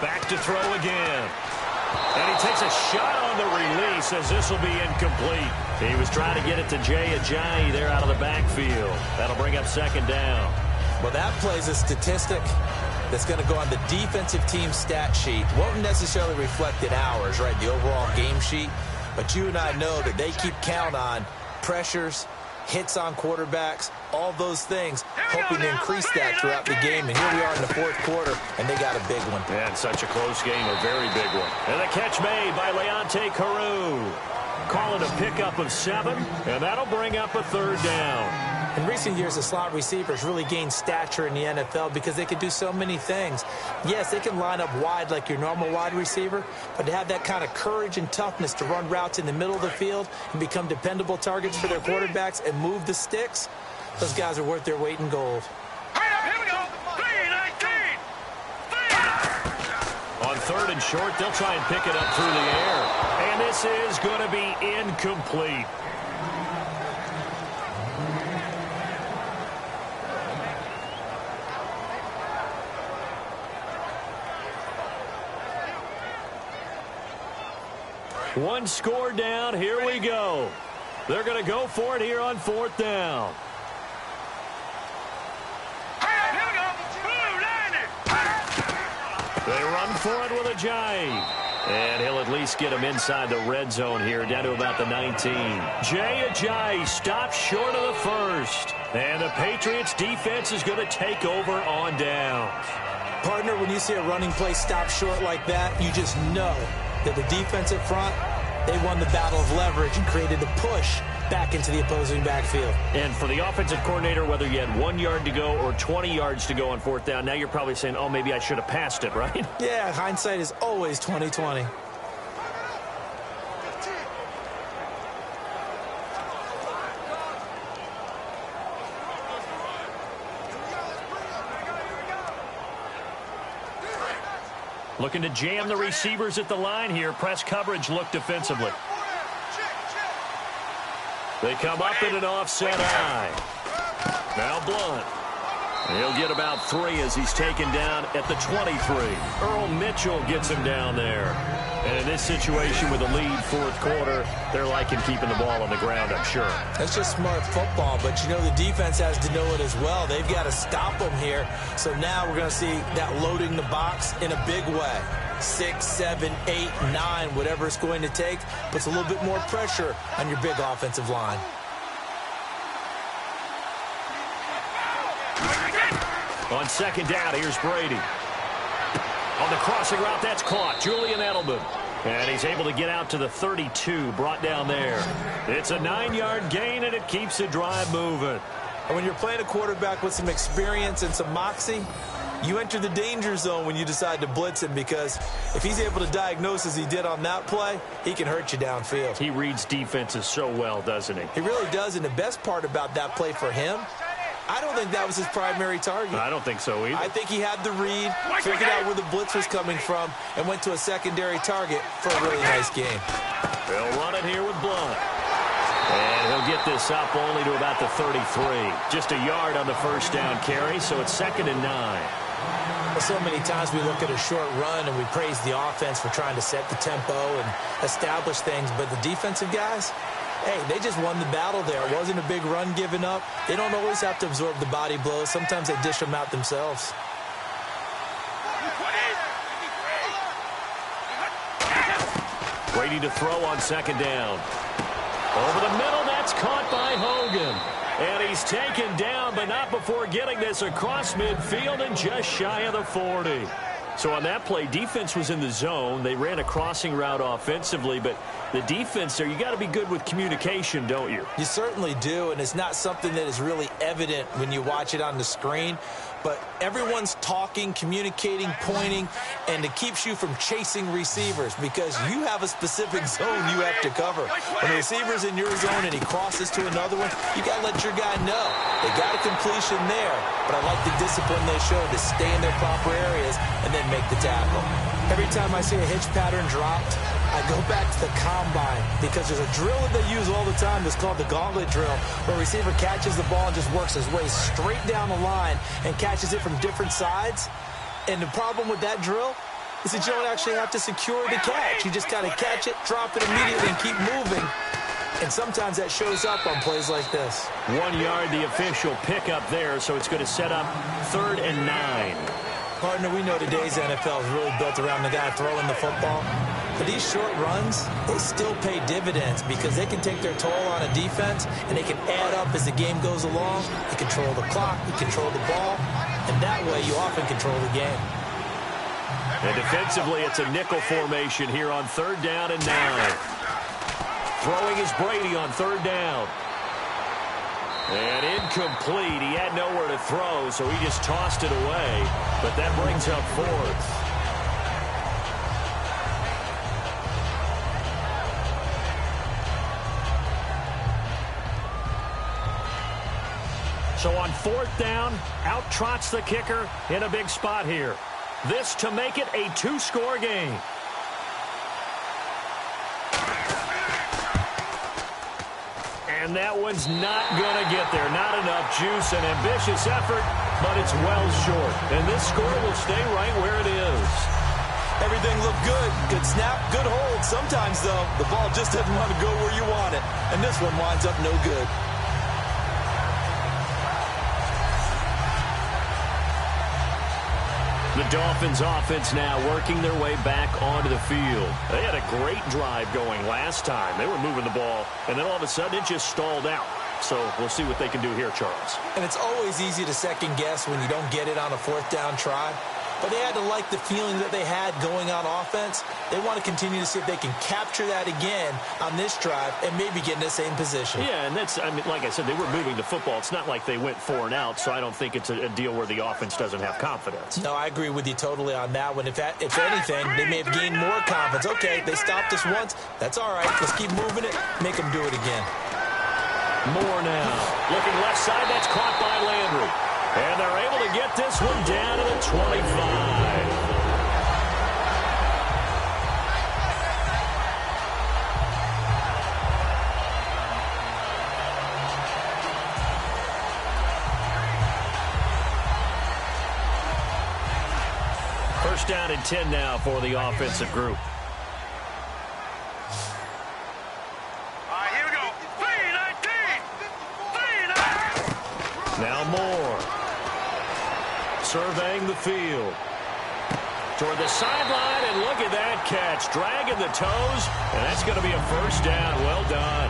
Back to throw again. And he takes a shot on the release as this will be incomplete. He was trying to get it to Ajayi there out of the backfield. That'll bring up 2nd down. Well, that plays a statistic that's going to go on the defensive team stat sheet. Won't necessarily reflect in ours, right, the overall game sheet. But you and I know that they keep count on pressures, hits on quarterbacks, all those things, hoping to increase that throughout the game. And here we are in the 4th quarter, and they got a big one. Yeah, and such a close game, a very big one. And the catch made by Leonte Carew. Call it a pickup of 7, and that'll bring up a 3rd down. In recent years, the slot receivers really gained stature in the NFL because they can do so many things. Yes, they can line up wide like your normal wide receiver, but to have that kind of courage and toughness to run routes in the middle of the field and become dependable targets for their quarterbacks and move the sticks, those guys are worth their weight in gold. Here we go. 3-19. 3rd and short, they'll try and pick it up through the air. And this is going to be incomplete. One score down. Here we go. They're going to go for it here on 4th down. They run for it with Ajayi. And he'll at least get him inside the red zone here, down to about the 19. Ajayi stops short of the first. And the Patriots defense is going to take over on downs. Partner, when you see a running play stop short like that, you just know that the defensive front, they won the battle of leverage and created a push back into the opposing backfield. And for the offensive coordinator, whether you had 1 yard to go or 20 yards to go on 4th down, now you're probably saying, oh, maybe I should have passed it, right? Yeah, hindsight is always 20/20. Looking to jam the receivers at the line here. Press coverage look defensively. They come up in an offset eye. Now Blunt. He'll get about 3 as he's taken down at the 23. Earl Mitchell gets him down there. And in this situation with a lead 4th quarter, they're liking keeping the ball on the ground, I'm sure. That's just smart football, but you know the defense has to know it as well. They've got to stop them here. So now we're going to see that loading the box in a big way. 6, 7, 8, 9, whatever it's going to take, puts a little bit more pressure on your big offensive line. On 2nd down, here's Brady. On the crossing route, that's caught. Julian Edelman. And he's able to get out to the 32, brought down there. It's a 9-yard gain, and it keeps the drive moving. And when you're playing a quarterback with some experience and some moxie, you enter the danger zone when you decide to blitz him, because if he's able to diagnose as he did on that play, he can hurt you downfield. He reads defenses so well, doesn't he? He really does, and the best part about that play for him, I don't think that was his primary target. I don't think so either. I think he had the read, figured out where the blitz was coming from, and went to a secondary target for a really nice game. They'll run it here with Blunt. And he'll get this up only to about the 33. Just a yard on the first down carry, so it's 2nd and 9. Well, so many times we look at a short run and we praise the offense for trying to set the tempo and establish things, but the defensive guys, hey, they just won the battle there. It wasn't a big run given up. They don't always have to absorb the body blows. Sometimes they dish them out themselves. Brady to throw on 2nd down. Over the middle, that's caught by Hogan. And he's taken down, but not before getting this across midfield and just shy of the 40. So on that play, defense was in the zone. They ran a crossing route offensively, but the defense there, you got to be good with communication, don't you? You certainly do, and it's not something that is really evident when you watch it on the screen. But everyone's talking, communicating, pointing, and it keeps you from chasing receivers because you have a specific zone you have to cover. When the receiver's in your zone and he crosses to another one, you got to let your guy know. They got a completion there, but I like the discipline they showed to stay in their proper areas and then make the tackle. Every time I see a hitch pattern dropped, I go back to the combine because there's a drill that they use all the time that's called the gauntlet drill, where a receiver catches the ball and just works his way straight down the line and catches it from different sides. And the problem with that drill is that you don't actually have to secure the catch. You just kind of catch it, drop it immediately, and keep moving. And sometimes that shows up on plays like this. 1 yard, the official pickup there, so it's going to set up 3rd and 9. Partner, we know today's NFL is really built around the guy throwing the football. But these short runs, they still pay dividends because they can take their toll on a defense and they can add up as the game goes along. You control the clock, you control the ball, and that way you often control the game. And defensively, it's a nickel formation here on 3rd down and 9. Throwing is Brady on 3rd down. And incomplete. He had nowhere to throw, so he just tossed it away. But that brings up 4th. So on 4th down, out trots the kicker in a big spot here. This to make it a 2-score game. And that one's not going to get there. Not enough juice. An ambitious effort, but it's well short. And this score will stay right where it is. Everything looked good. Good snap, good hold. Sometimes, though, the ball just doesn't want to go where you want it. And this one winds up no good. The Dolphins offense now working their way back onto the field. They had a great drive going last time. They were moving the ball, and then all of a sudden it just stalled out. So we'll see what they can do here, Charles. And it's always easy to second guess when you don't get it on a 4th down try. But they had to like the feeling that they had going on offense. They want to continue to see if they can capture that again on this drive and maybe get in the same position. Yeah, and that's, I mean, like I said, they were moving the football. It's not like they went 4 and out, so I don't think it's a deal where the offense doesn't have confidence. No, I agree with you totally on that one. If anything, they may have gained more confidence. Okay, they stopped us once. That's all right. Let's keep moving it. Make them do it again. More now. Looking left side, that's caught by Landry. And they're able to get this one down to the 25. First down and 10 now for the offensive group. Here we go. 3-19. Now Moore. Surveying the field. Toward the sideline, and look at that catch. Dragging the toes, and that's going to be a first down. Well done.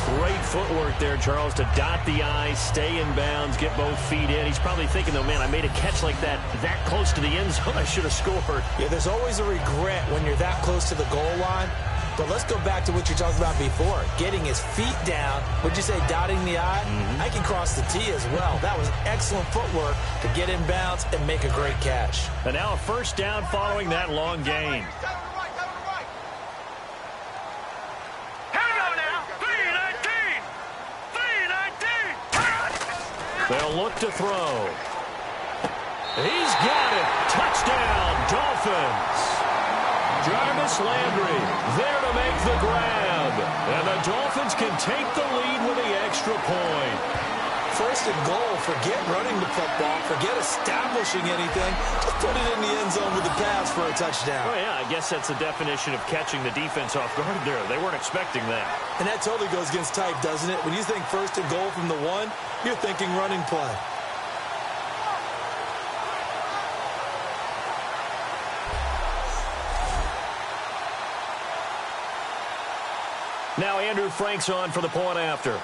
Great footwork there, Charles, to dot the I, stay in bounds, get both feet in. He's probably thinking, though, man, I made a catch like that close to the end zone. I should have scored. Yeah, there's always a regret when you're that close to the goal line. But let's go back to what you talked about before. Getting his feet down. Would you say dotting the I? I can cross the T as well. That was excellent footwork to get in bounds and make a great catch. And now a first down following that long gain. They'll look to throw. He's got it. Touchdown, Dolphins. Jarvis Landry there to make the grab. And the Dolphins can take the lead with the extra point. First and goal. Forget running the football. Forget establishing anything. Just put it in the end zone with the pass for a touchdown. Oh, yeah, I guess that's the definition of catching the defense off guard there. They weren't expecting that. And that totally goes against type, doesn't it? When you think first and goal from the 1, you're thinking running play. Now Andrew Frank's on for the point after.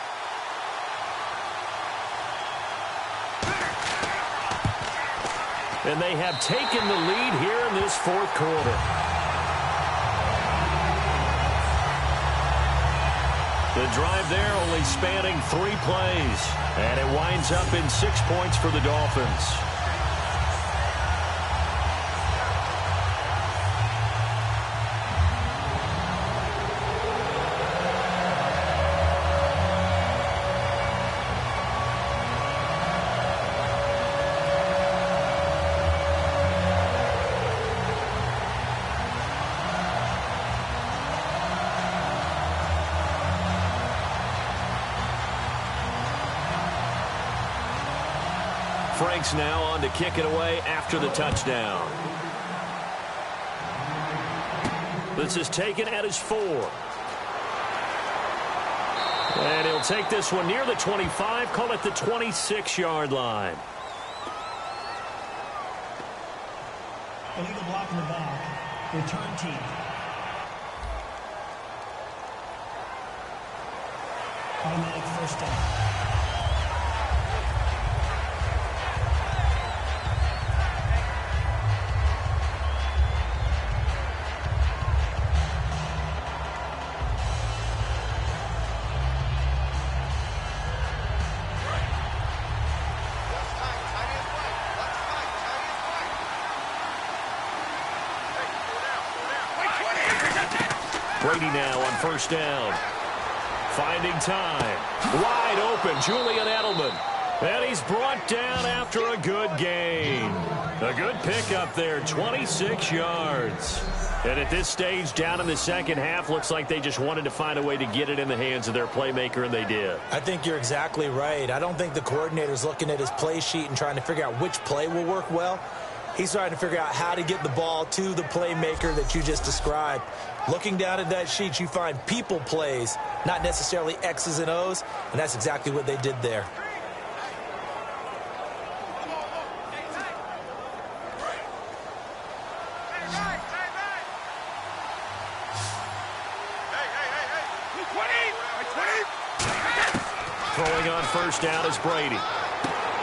And they have taken the lead here in this fourth quarter. The drive there only spanning 3 plays. And it winds up in 6 points for the Dolphins. Frank's now on to kick it away after the touchdown. This is taken at his 4. And he'll take this one near the 25, call it the 26-yard line. Illegal block in the back. Return team. Automatic first down. Brady now on first down. Finding time. Wide open, Julian Edelman. And he's brought down after a good gain. A good pickup there, 26 yards. And at this stage, down in the second half, looks like they just wanted to find a way to get it in the hands of their playmaker, and they did. I think you're exactly right. I don't think the coordinator's looking at his play sheet and trying to figure out which play will work well. He's trying to figure out how to get the ball to the playmaker that you just described. Looking down at that sheet, you find people plays, not necessarily X's and O's, and that's exactly what they did there. Throwing on first down is Brady.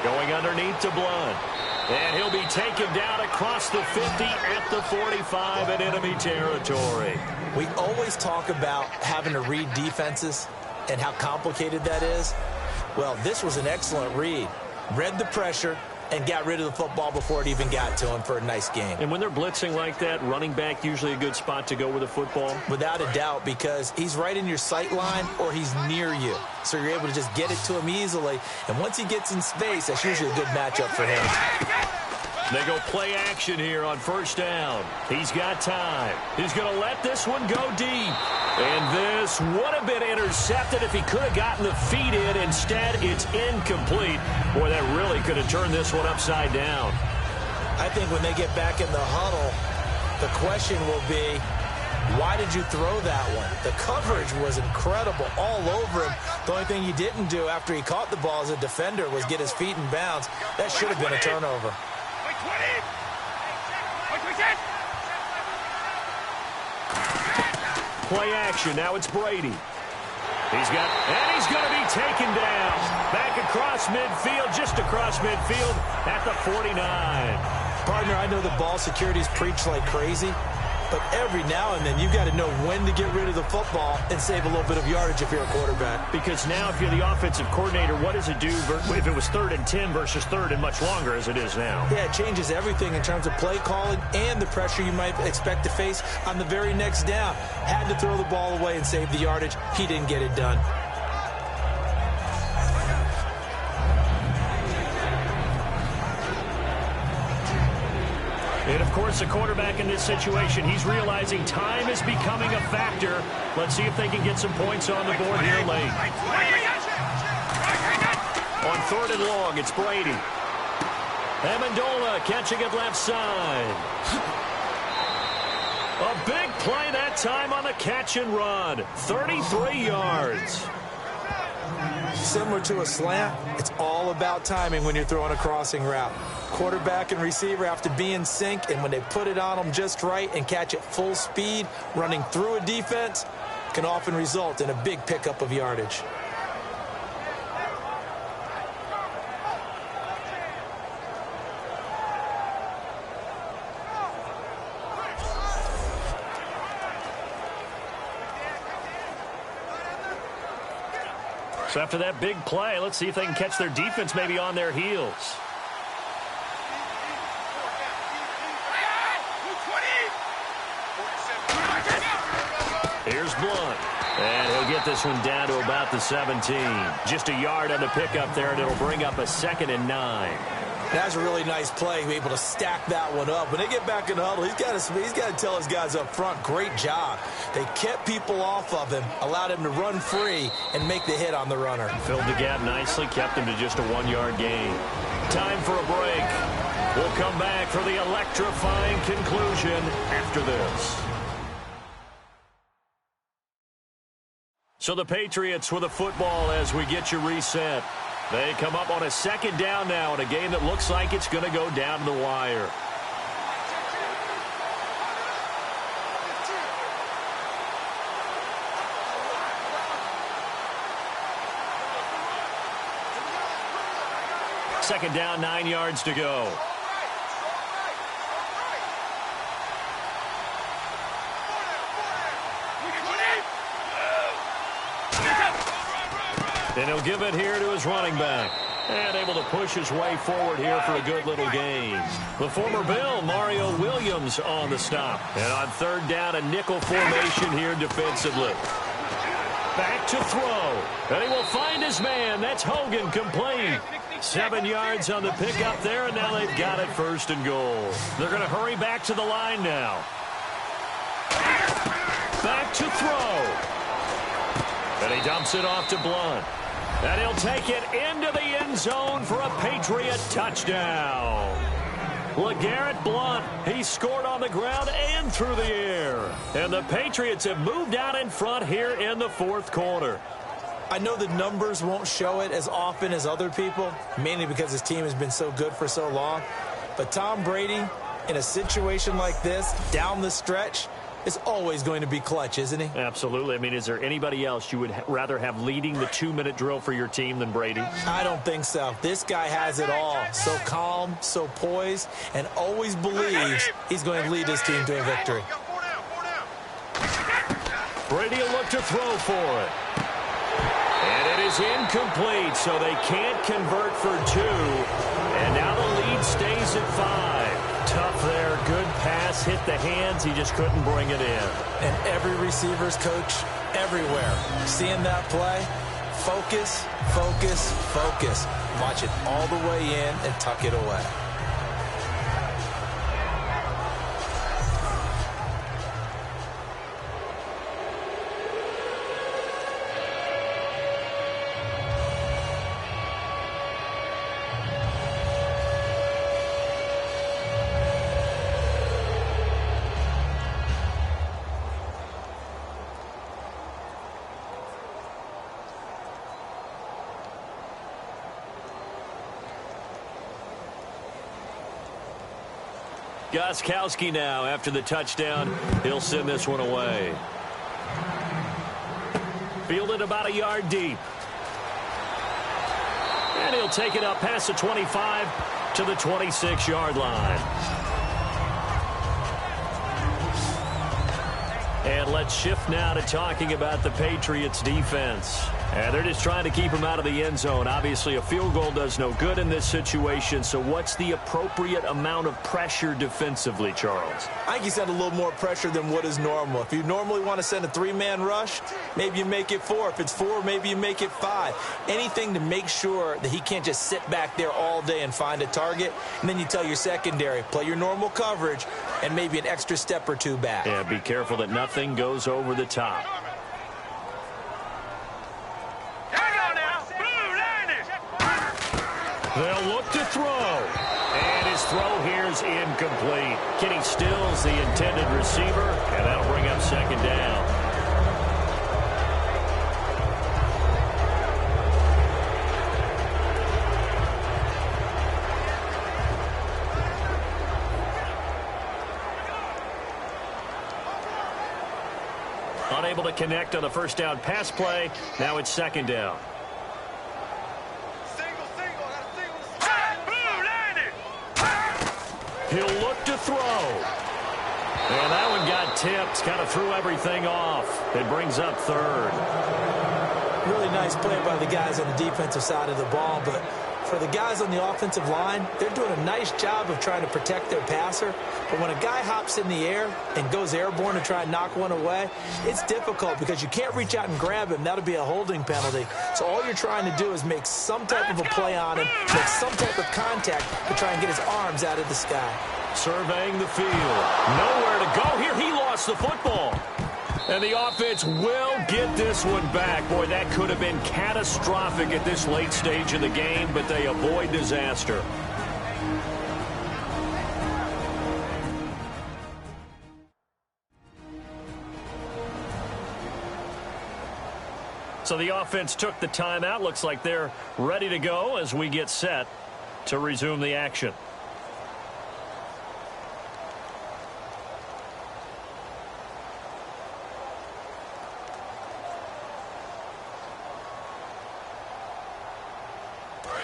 Going underneath to Blunt. And he'll be taken down across the 50 at the 45 in enemy territory. We always talk about having to read defenses and how complicated that is. Well, this was an excellent read. Read the pressure and got rid of the football before it even got to him for a nice game. And when they're blitzing like that, running back usually a good spot to go with the football? Without a doubt, because he's right in your sight line or he's near you. So you're able to just get it to him easily. And once he gets in space, that's usually a good matchup for him. They go play action here on first down. He's got time. He's going to let this one go deep. And this would have been intercepted if he could have gotten the feet in. Instead, it's incomplete. Boy, that really could have turned this one upside down. I think when they get back in the huddle, the question will be, why did you throw that one? The coverage was incredible all over him. The only thing he didn't do after he caught the ball as a defender was get his feet in bounds. That should have been a turnover. Play action. Now it's Brady. He's going to be taken down. Back across midfield, just across midfield at the 49. Partner, I know the ball security's preached like crazy, but every now and then you've got to know when to get rid of the football and save a little bit of yardage if you're a quarterback. Because now if you're the offensive coordinator, what does it do if it was 3rd and 10 versus 3rd and much longer as it is now? Yeah, it changes everything in terms of play calling and the pressure you might expect to face on the very next down. Had to throw the ball away and save the yardage. He didn't get it done. And, of course, the quarterback in this situation, he's realizing time is becoming a factor. Let's see if they can get some points on the board here late. On 3rd and long, it's Brady. Amendola catching it left side. A big play that time on the catch and run. 33 yards. Similar to a slant, it's all about timing when you're throwing a crossing route. Quarterback and receiver have to be in sync, and when they put it on them just right and catch it full speed, running through a defense can often result in a big pickup of yardage. So after that big play, let's see if they can catch their defense maybe on their heels. Here's Blunt. And he'll get this one down to about the 17. Just a yard on the pickup there, and it'll bring up a 2nd and 9. That's a really nice play, be able to stack that one up. When they get back in the huddle, he's got to tell his guys up front, great job. They kept people off of him, allowed him to run free, and make the hit on the runner. Filled the gap nicely, kept him to just a 1-yard gain. Time for a break. We'll come back for the electrifying conclusion after this. So the Patriots with a football as we get you reset. They come up on a 2nd down now in a game that looks like it's going to go down to the wire. Second down, 9 yards to go. And he'll give it here to his running back. And able to push his way forward here for a good little gain. The former Bill, Mario Williams, on the stop. And on 3rd down, a nickel formation here defensively. Back to throw. And he will find his man. That's Hogan, complete. 7 yards on the pickup there, and now they've got it 1st and goal. They're going to hurry back to the line now. Back to throw. And he dumps it off to Blunt. And he'll take it into the end zone for a Patriot touchdown. LeGarrette Blunt, he scored on the ground and through the air. And the Patriots have moved out in front here in the 4th quarter. I know the numbers won't show it as often as other people, mainly because his team has been so good for so long. But Tom Brady, in a situation like this, down the stretch, is always going to be clutch, isn't he? Absolutely. I mean, is there anybody else you would rather have leading the 2-minute drill for your team than Brady? I don't think so. This guy has it all. So calm, so poised, and always believes he's going to lead his team to a victory. Brady will look to throw for it. And it is incomplete, so they can't convert for 2. And now the lead stays at 5. Tough there, good pass, hit the hands, he just couldn't bring it in. And every receiver's coach everywhere, seeing that play, focus, focus, focus. Watch it all the way in and tuck it away. Gostkowski now, after the touchdown, he'll send this one away. Fielded about a yard deep. And he'll take it up past the 25 to the 26-yard line. And let's shift now to talking about the Patriots defense. And they're just trying to keep him out of the end zone. Obviously, a field goal does no good in this situation. So what's the appropriate amount of pressure defensively, Charles? I think you send a little more pressure than what is normal. If you normally want to send a 3-man rush, maybe you make it 4. If it's 4, maybe you make it 5. Anything to make sure that he can't just sit back there all day and find a target. And then you tell your secondary, play your normal coverage and maybe an extra step or 2 back. Yeah, be careful that nothing goes over the top. They'll look to throw. And his throw here is incomplete. Kenny Stills, the intended receiver, and that'll bring up second down. Unable to connect on the first down pass play. Now it's second down. He'll look to throw. And that one got tipped. Kind of threw everything off. It brings up third. Really nice play by the guys on the defensive side of the ball, but for the guys on the offensive line, they're doing a nice job of trying to protect their passer. But when a guy hops in the air and goes airborne to try and knock one away, it's difficult because you can't reach out and grab him. That'll be a holding penalty. So all you're trying to do is make some type of a play on him, make some type of contact to try and get his arms out of the sky. Surveying the field. Nowhere to go here. He lost the football. And the offense will get this one back. Boy, that could have been catastrophic at this late stage of the game, but they avoid disaster. So the offense took the timeout. Looks like they're ready to go as we get set to resume the action.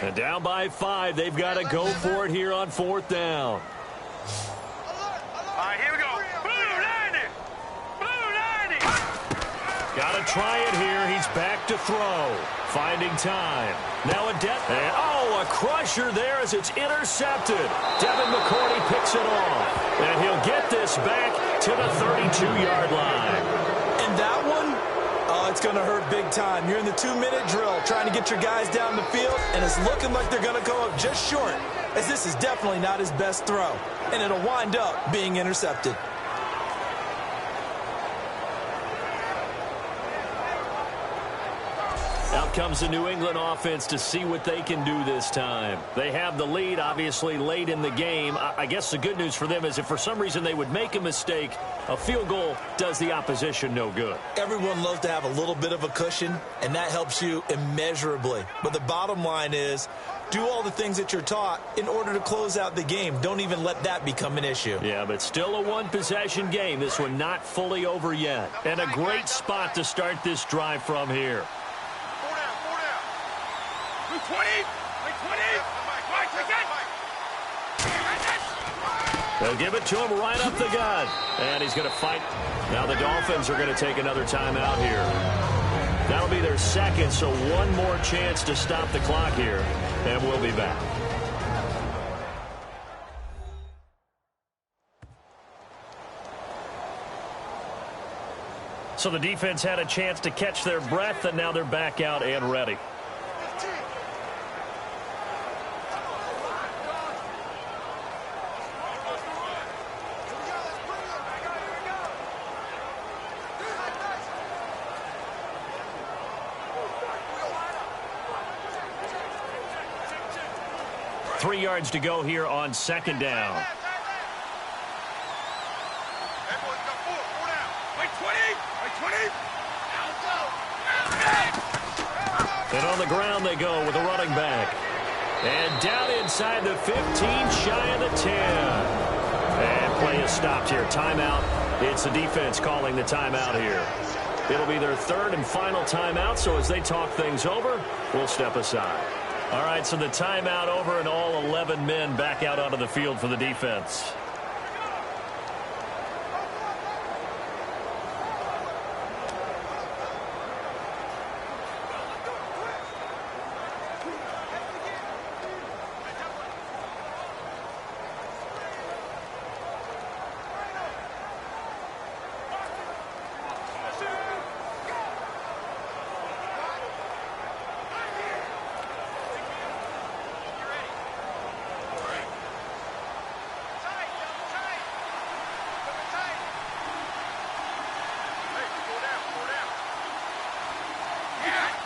And down by 5. They've got to go for it here on 4th down. All right, here we go. Blue 90. Blue 90. Got to try it here. He's back to throw. Finding time. Now a a crusher there as it's intercepted. Devin McCourty picks it off. And he'll get this back to the 32-yard line. And that one, it's going to hurt big time. You're in the 2-minute drill trying to get your guys down the field, and it's looking like they're going to go up just short, as this is definitely not his best throw, and it'll wind up being intercepted. Out comes the New England offense to see what they can do this time. They have the lead, obviously, late in the game. I guess the good news for them is if for some reason they would make a mistake, a field goal does the opposition no good. Everyone loves to have a little bit of a cushion, and that helps you immeasurably. But the bottom line is, do all the things that you're taught in order to close out the game. Don't even let that become an issue. Yeah, but still a one-possession game. This one not fully over yet. And a great spot to start this drive from here. 20. They'll give it to him right up the gut. And he's going to fight. Now the Dolphins are going to take another timeout here. That'll be their second, so one more chance to stop the clock here. And we'll be back. So the defense had a chance to catch their breath, and now they're back out and ready. Three yards to go here on second down. And on the ground they go with a running back. And down inside the 15, shy of the 10. And play is stopped here. Timeout. It's the defense calling the timeout here. It'll be their third and final timeout, so as they talk things over, we'll step aside. All right, so the timeout over and all 11 men back out onto the field for the defense.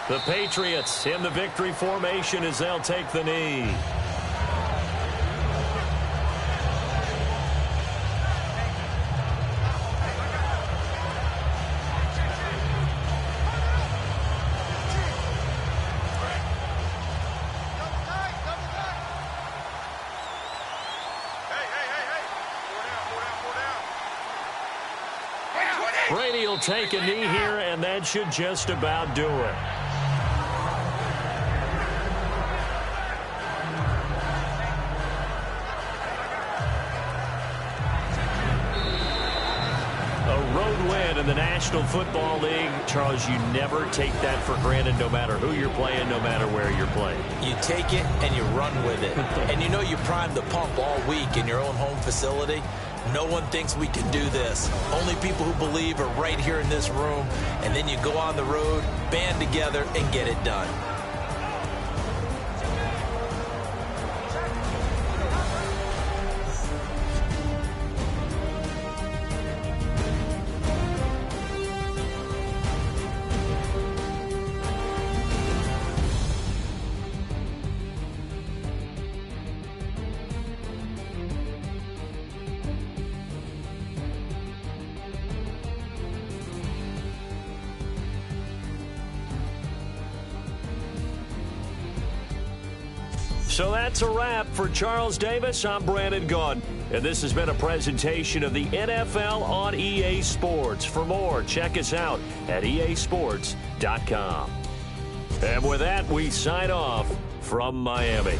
The Patriots in the victory formation as they'll take the knee. Brady will take a knee here, and that should just about do it. In the National Football League, Charles, you never take that for granted no matter who you're playing, no matter where you're playing. You take it and you run with it. And you know you primed the pump all week in your own home facility. No one thinks we can do this. Only people who believe are right here in this room. And then you go on the road, band together, and get it done. So that's a wrap for Charles Davis. I'm Brandon Gaudin, and this has been a presentation of the NFL on EA Sports. For more, check us out at easports.com. And with that, we sign off from Miami.